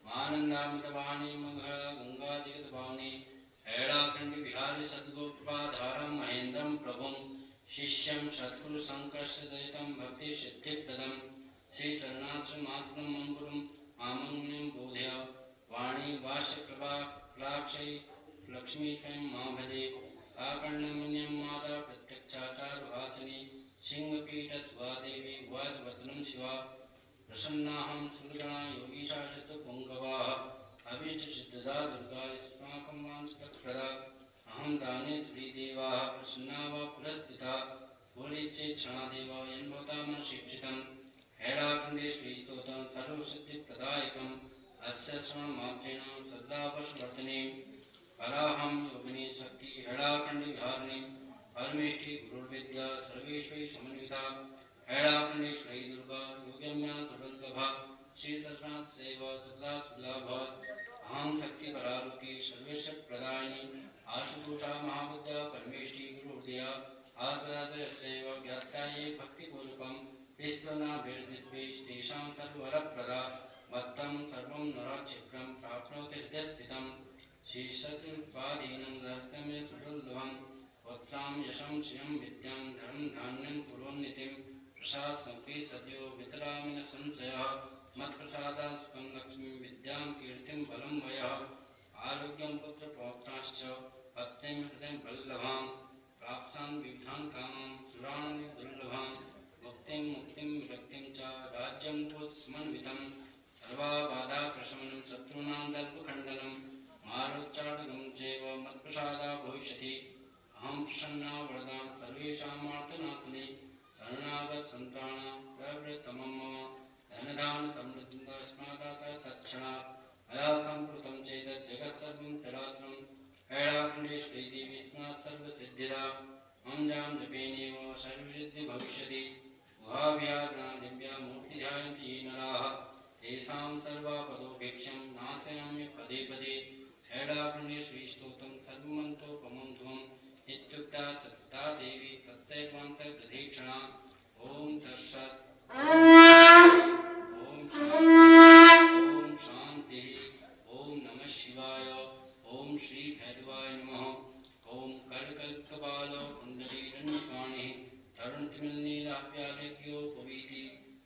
मानन्दामृतवाणीं गङ्गादिगतभावनी हैलाखण्डी विहारी सद्गुरुकृपाधारं महेन्द्रं प्रभुं शिष्यं सद्गुरुसङ्कर्षदयितं भक्तिसिद्धिप्रदं श्रीशरणाश्रमासनं मङ्गुरुं मामङ्गं बोधय वाणी वाष्यकृपा कलाक्षै लक्ष्मी स्वयं मां भजे आकर्णमन्यं माता प्रत्यक्षाचारुहासिनी सिंहपीठस्वा देवी वाजवचनं शिवा प्रसन्नाहं सुरगणा योगीशा शतपुङ्गवाः अभीष्टसिद्धदा दुर्गा युष्माकं वांछितप्रदा अहं दाने श्रीदेवाः प्रसन्ना वा पुरस्थिता भूरिश्चेक्षणादेव यन्भवता मनसीप्सितं हैलाखण्डे श्रीस्तोत्रं सर्वसिद्धिप्रदायकम् अस्य श्रवणमात्रेण श्रद्धावशवर्धिनीं पराहं योगिनी शक्ति हैलाखण्डी विहारिणीं परमेष्ठी गुरुर्विद्या सर्वेश्वरी समन्विता हैलाखण्डे श्री दुर्गा योग्यम्या दुर्लभा श्रीदर्शनाथ सेवा सदा सुलभा अहं शक्ति परारुकी सर्वेश्वर प्रदायिनी आशुतोषा महाबुद्धा परमेष्ठी गुरुर्दया आसदादयसेवा ज्ञात्याये भक्तिपूर्वकं विष्णुना भेदिद्वेष तेषां सर्ववरप्रदा मत्तं सर्वं नरक्षिप्रं प्राप्नोति हृदयस्थितं श्रीशत्रुपादीनं रहस्यमे सुदुर्लभं वक्त्रां यशं श्रियं विद्यां धर्मं धान्यं कुर्वन्नितिं प्रसादसंपि सद्यो वितरामि न संशयः मत्प्रसादात् सुखं लक्ष्मीं विद्यां कीर्तिं बलं वयः आरोग्यं पुत्रपौत्राश्च भक्तिं हृदयं वल्लभां प्राप्तान् विविधान् कामान् सुराणि दुर्लभां मुक्तिं मुक्तिं विरक्तिं च राज्यं समन्वितं सर्वाबाधाप्रशमनं शत्रूणां दर्पखण्डनं मारोच्चाटनं चैव मत्प्रसादा भविष्यति अहं प्रसन्ना वरदां सर्वेषामार्तनाशिनी शरणागतसन्तानां प्रवृत्तमं मम धनधान समृद्धिस्मादाता तत्क्षणा मया सम्प्रुतं चेतत् जगत्सर्वं चराचरं हैलाखण्डे श्रीदेवी स्मात् सर्वसिद्धिदा मञ्जां जपेनेव सर्वसिद्धि भविष्यति गुहाभ्याग्ना दिव्या मूर्तिध्यायन्ति ये नराः तेषां सर्वापदोपेक्षं नाशयामि पदे पदे हैलाखण्डे श्रीस्तोत्रं सर्वमन्तोपमं ध्वम् इत्युक्ता सत्ता देवी प्रत्ययत्वान्तप्रदीक्षणा ॐ तत्सत् ओम शांति ओम नमः शिवाय ओम श्री भैरवाय नमः ओम कड़कल्कबाल कुंडलीरण्यपाणि तरुणतिमिलनीलाभ्यालेख्यो पवीति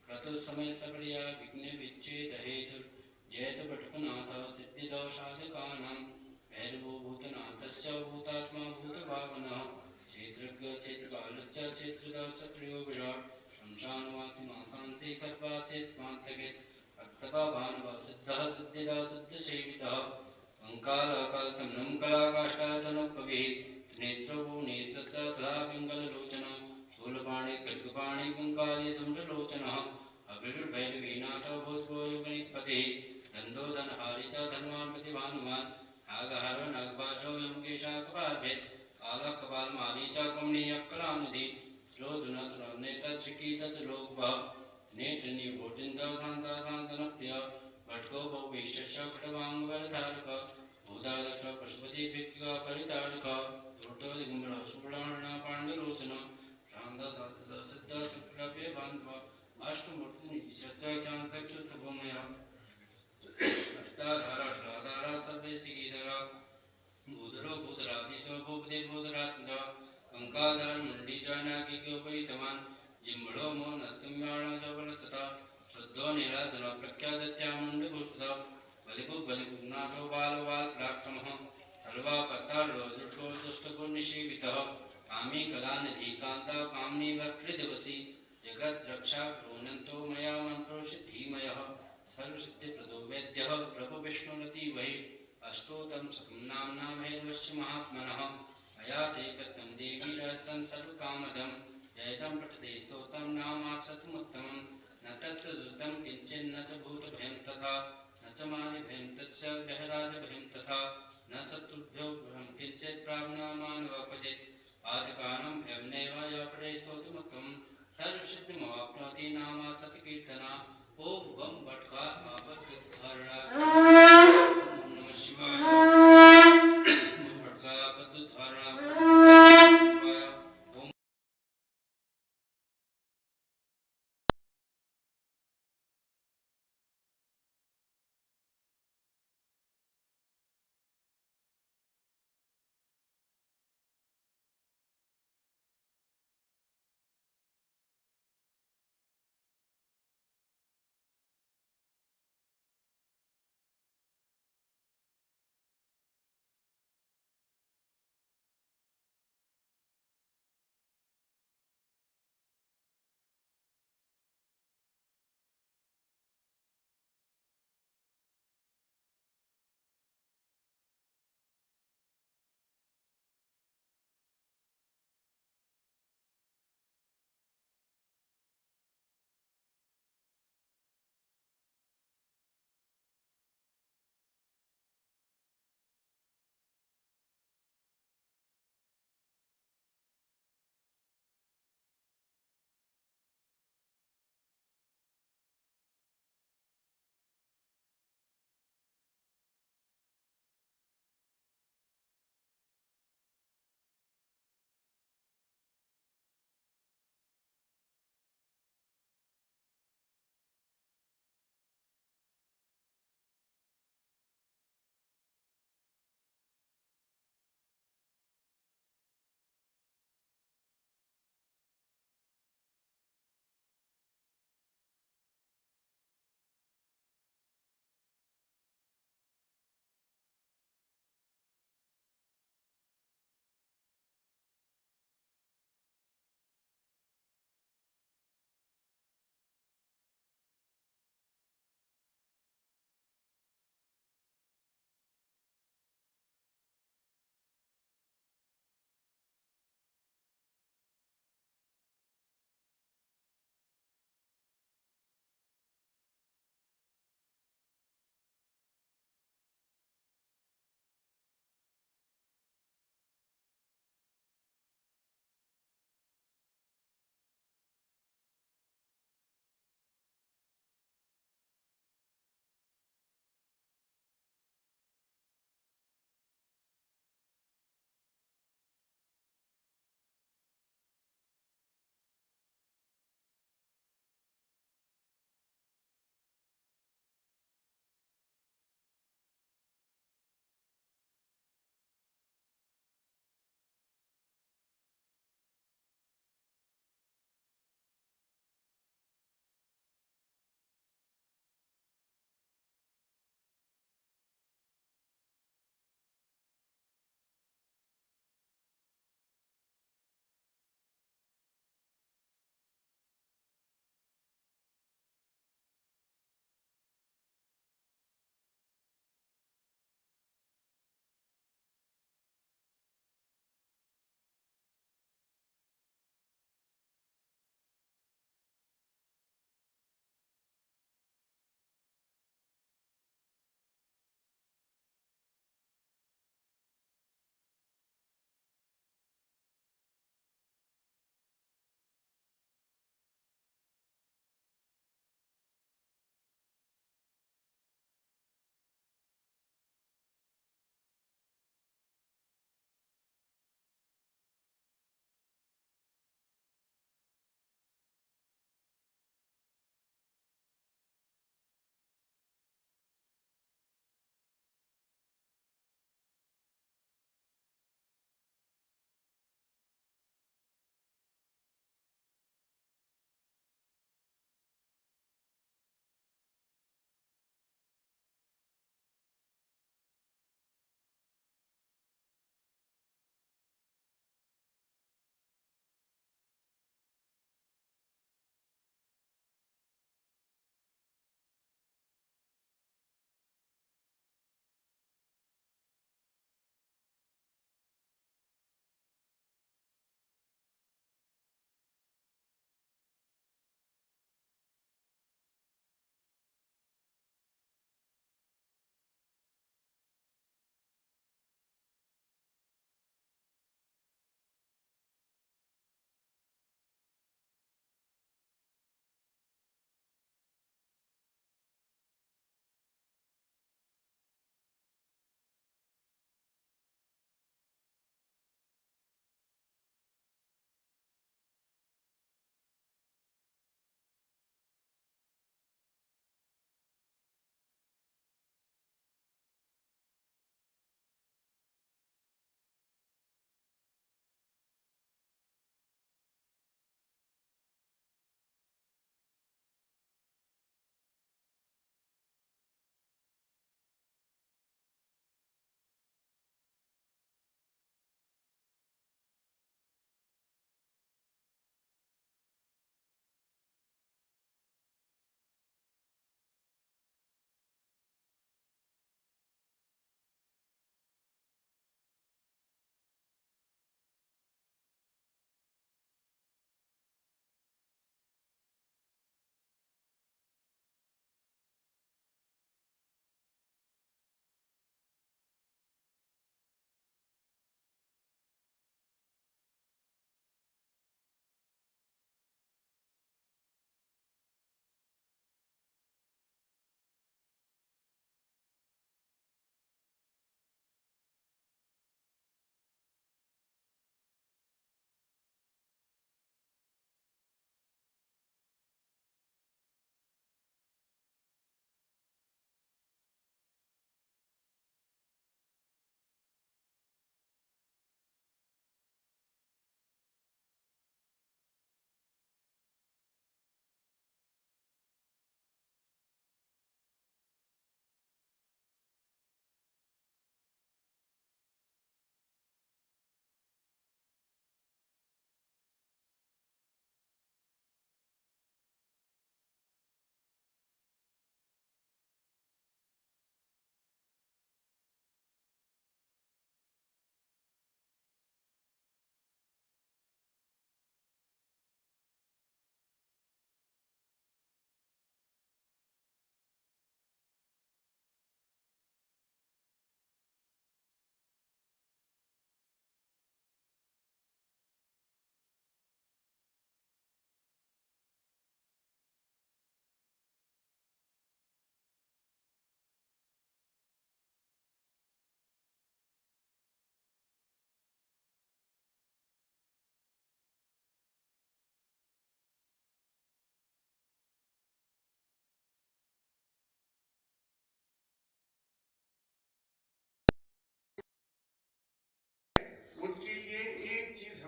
क्रतु समय सकड़िया विघ्न विच्छेद हेतु जयत भटकनाथ सिद्धिदोषादिकानां भैरवो भूतनाथस्य भूतात्मा भूतभावनः क्षेत्रज्ञ क्षेत्रकालस्य क्षेत्रदा क्षत्रियो विराट शमशानवासी मासांसी खर्वासी स्मान्तकित भक्तभावानवा सिद्धः सिद्धिदा सिद्धसेवितः कंकालाकाल समनं कलाकाष्ठातनु कविः नेत्रभू नेत्रता तथा पिंगललोचना शूलपाणि खड्गपाणि कंकाली धूम्रलोचनः अभिर्भैरवीनाथ भूतभो युगनिपतिः छन्दोदनहारी च धनवान् प्रतिभानुमान् नागहर नागपाशो यमकेशाकपाभेद कालकपालमाली च कमनीयकलानिधि श्लोधुनतुरनेतच्छिकीततुलोकवः नेत्रनिभोटिन्दशान्ताशान्तनप्रिय भट्को बहुविश्यस्य खड्वाङ्गबलधारक भूतादश पशुपतिभिक्तिका परितारक धूर्तो दिगम्बरः सुब्रह्मण्य पाण्डुलोचन रामदाससिद्धशुक्लप्रिय बान्धव अष्टमूर्तिनिधिशस्त्रचान्तक्षुत्थभूमयः अष्टाधारा श्राधारा सर्वे सिगीधरा भूधरो भूधराधीशो भूपतिर्भूधरात्मजा कंकाधर मंडी चानाकिकोपैतवान् जिम्बड़ो मो नस्तुम्याणो सबलतता शुद्धो निराधन प्रख्यादत्यामुण्डभूषितः बलिभु बलिभुनाथो बालवाल प्राक्रमः सर्वापत्तालो दुष्टो दुष्टगुणनिषेवितः कामी कलानिधि कान्ता कामनी वक्त्रदिवसी जगत् रक्षा प्रोनन्तो मया मन्त्रोषि धीमयः सर्वसिद्धिप्रदो वैद्यः प्रभु विष्णुरति वै अष्टोत्तम सकं नाम्ना भैरवस्य महात्मनः मया ते कृतं देवी रहस्यं सर्वकामदं जयतं पठते स्तोत्रं नामासतमुत्तमं न तस्य दुतं किञ्चिन्न च भूतभयं तथा न च मानिभयं तस्य ग्रहराजभयं तथा न शत्रुभ्यो भयं किञ्चित् प्राप्नुयामानव क्वचित् पातकानं भयं नैव य पठे स्तोत्रमुत्तमं सर्वसिद्धिमवाप्नोति नामासतकीर्तना ॐ वं वट्का नमः शिवाय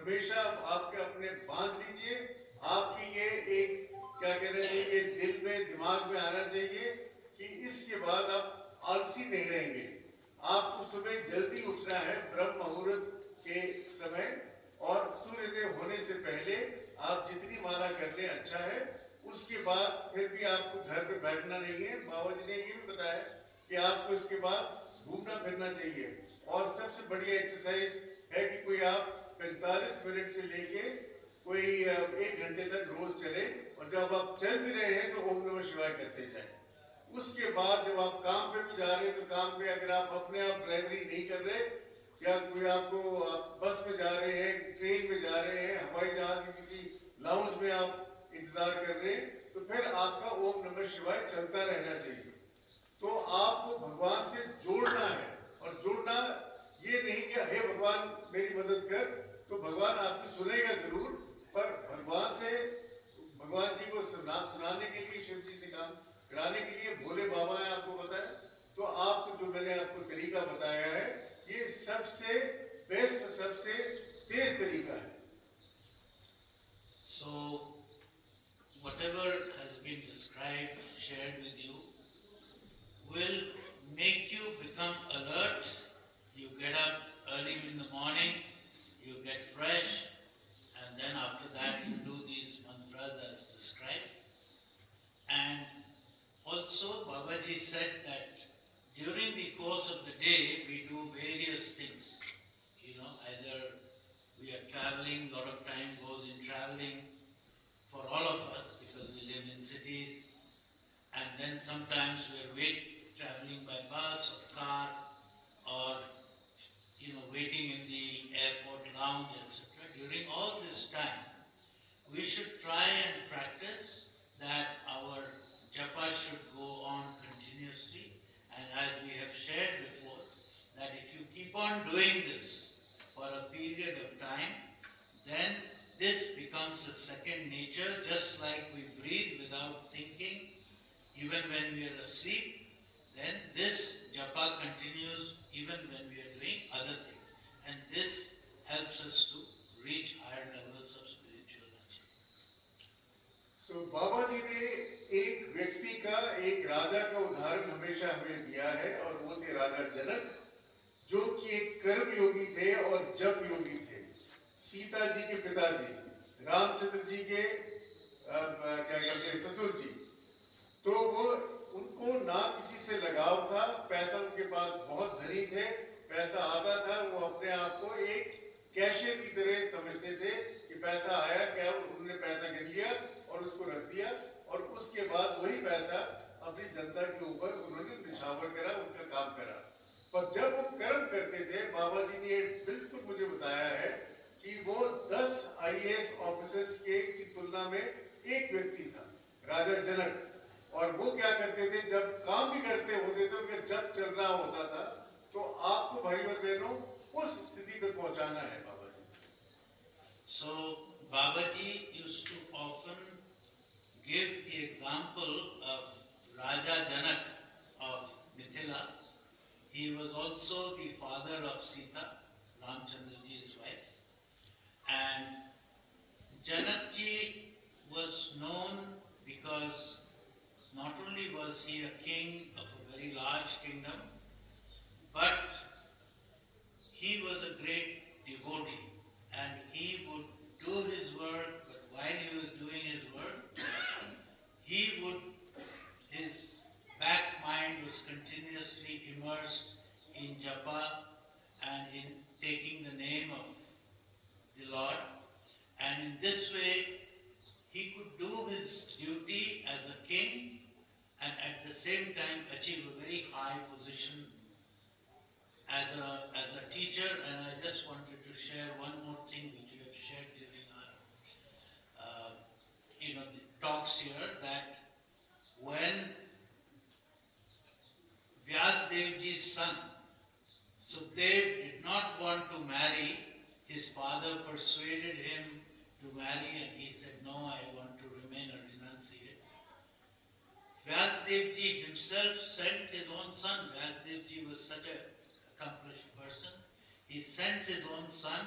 हमेशा आपके अपने बांध लीजिए। आपकी ये एक क्या कहना चाहिए, ये दिल में दिमाग में आना चाहिए कि इसके बाद आप आलसी नहीं रहेंगे। आपको सुबह जल्दी उठना है ब्रह्म मुहूर्त के समय, और सूर्योदय होने से पहले आप जितनी माला कर लें अच्छा है। उसके बाद फिर भी आपको घर पे बैठना नहीं है। बाबा जी ने ये भी बताया कि आपको इसके बाद घूमना फिरना चाहिए। और सबसे बढ़िया एक्सरसाइज है कि कोई आप 45 मिनट से लेके कोई 1 घंटे तक रोज चले, और जब आप चल भी रहे हैं तो ओम नमः शिवाय करते जाए। उसके बाद जब आप काम पे भी जा रहे हैं तो काम पे अगर आप अपने आप ड्राइवरी नहीं कर रहे, या कोई आपको आप बस में जा रहे हैं, ट्रेन में जा रहे हैं, हवाई जहाज की किसी लाउंज में आप इंतजार कर रहे हैं, तो फिर आपका ओम नमः शिवाय चलता रहना चाहिए। तो आपको भगवान से जोड़ना है, और जोड़ना ये नहीं कि हे भगवान मेरी मदद कर, तो भगवान आपकी सुनेगा जरूर, पर भगवान से, भगवान जी को सुनाने के लिए, शिव जी से काम कराने के लिए भोले बाबा ने आपको बताया। तो आपको जो मैंने आपको तरीका बताया है, ये सबसे बेस्ट, सबसे तेज तरीका है। So, whatever has been described, shared with you, will make you become alert. You get up early in the morning, you get fresh, and then after that you do these mantras as described. And also Babaji said that during the course of the day we do various things. Either we are traveling, a lot of time goes in traveling for all of us because we live in cities, and then sometimes we are traveling by bus or car, or waiting in the airport lounge, etc. During all this time, we should try and practice that our japa should go on continuously. And as we have shared before, that if you keep on doing this for a period of time, then this becomes a second nature, just like we breathe without thinking, even when we are asleep. Then this japa continues even when we are doing other things. And this helps us to reach higher levels of spiritual achievement. So बाबा जी ने एक व्यक्ति का, एक राजा का उदाहरण हमेशा हमें दिया है, और वो थे राजा जनक, जो कि एक कर्म योगी थे और जप योगी थे। सीता जी के पिताजी, रामचंद्र जी के क्या कहते हैं, ससुर जी। तो वो, उनको ना किसी से लगाव था, पैसा उनके पास बहुत धनी थे, पैसा आता था, वो अपने आप को एक कैशियर की तरह समझते थे कि पैसा आया, क्या उन्होंने पैसा गिन लिया और उसको रख दिया, और उसके बाद वही पैसा अपनी जनता के ऊपर उन्होंने निछावर करा, उनका काम करा। पर जब वो कर्म करते थे, बाबा जी ने बिल्कुल मुझे बताया है कि वो 10 IAS ऑफिसर्स की तुलना में एक व्यक्ति था, राजा जनक। और वो क्या करते थे, जब काम भी करते होते थे, उनका जब चल रहा होता था, तो आपको भाई और बहनों उस स्थिति पे पहुंचाना है बाबा जी। So Babaji used to often give the example of Raja Janak of Mithila. He was also the father of Sita, Ramchandra ji's wife. And Janak ji was known because not only was he a king of a very large kingdom, but he was a great devotee, and he would do his work, but while he was doing his work, his back mind was continuously immersed in japa and in taking the name of the Lord. And in this way, he could do his duty as a king and at the same time achieve a very high position as a teacher. And I just wanted to share one more thing which we have shared during our the talks here, that when Vyasdev ji's son Sukhdev did not want to marry, his father persuaded him to marry, and he said, no, I want to remain a renunciate. Vyasdev ji himself sent his own son. Vyasdev ji was such an accomplished person. He sent his own son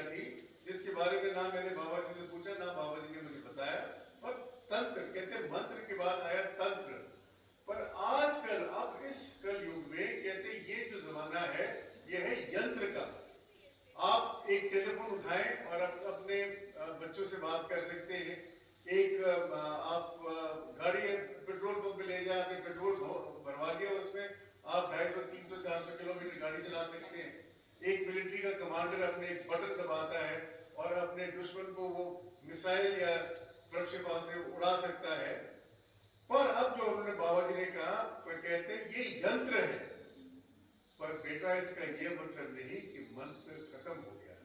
से बात कर सकते हैं। एक आप गाड़ी petrol pump पे ले जाए, आपने पेट्रोल भरवा दिया, उसमें आप 250, 300, 400 किलोमीटर गाड़ी चला सकते हैं। एक मिलिट्री का कमांडर अपने एक बटन दबाता है और अपने दुश्मन को वो मिसाइल या प्रक्षेपण से उड़ा सकता है। पर अब जो उन्होंने बाबा जी ने कहा, वो कहते हैं ये यंत्र है, पर बेटा इसका ये मतलब नहीं कि मंत्र खत्म हो गया है।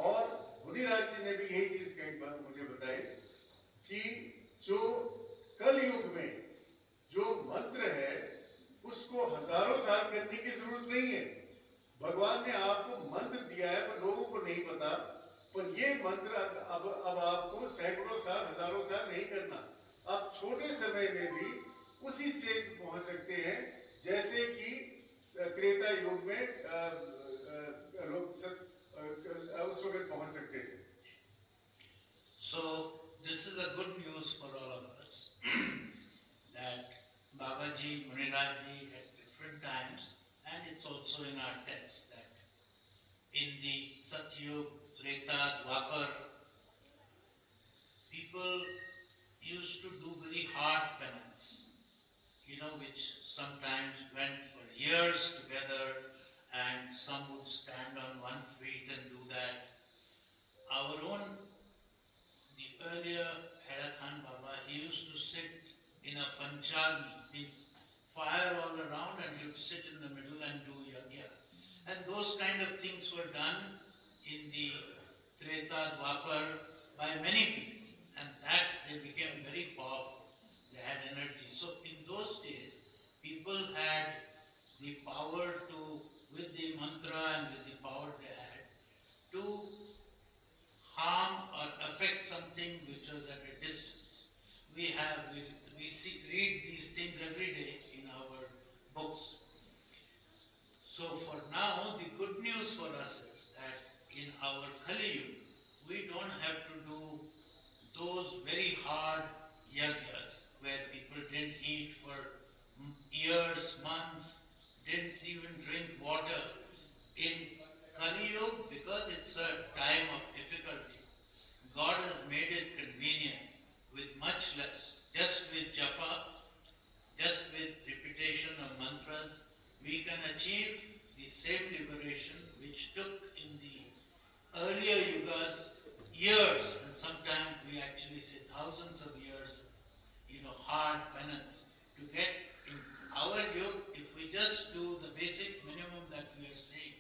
और मुनिराज जी ने भी यही चीज कई बार मुझे बताई कि जो कल युग में जो मंत्र है उसको हजारों साल करने की जरूरत नहीं है। भगवान ने आपको मंत्र दिया है पर लोगों को नहीं पता, पर ये मंत्र अब आपको सैकड़ों साल, हजारों साल नहीं करना। आप छोटे समय में भी उसी स्टेज पर पहुंच सकते हैं जैसे कि त्रेता युग में लोग उस वक्त पहुंच सकते थे। So this is a good news for all of us that Babaji, Munirajji at different times, and it's also in our text that in the Satyug, Treta, Dwapar, people used to do very hard penance, which sometimes went for years together, and some would stand on one feet and do that. Our own, the earlier Harakhan Baba, he used to sit in a panchalni, means fire all around, and he would sit in the middle and do yajna. And those kind of things were done in the Treta Dwapar by many people, and that they became very powerful. They had energy. So in those days, people had the power to, with the mantra and with the power they had, to harm or affect something which was at a distance. We read these things every day in our books. So for now, the good news for us is that in our Kali Yuga, we don't have to do those very hard yajnas where people didn't eat for years, months, didn't even drink water. In Kali Yuga, because it's a time of difficulty, God has made it convenient with much less. Just with japa, just with repetition of mantras, we can achieve the same liberation which took in the earlier yugas years, and sometimes we actually say thousands of years, hard penance to get in our yuga. If we just do the basic minimum that we are saying,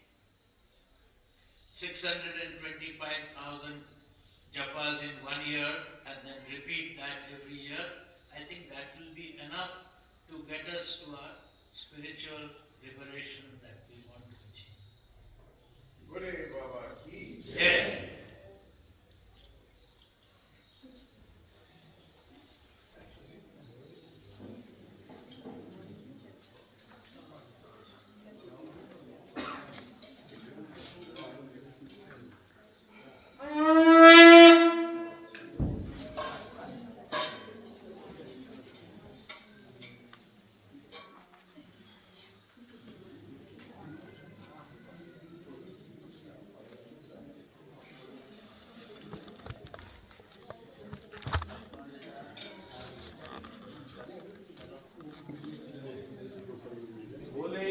625,000 japas in 1 year, and then repeat that every year, I think that will be enough to get us to our spiritual liberation that we want to achieve. बोले बाबा की जय। बोले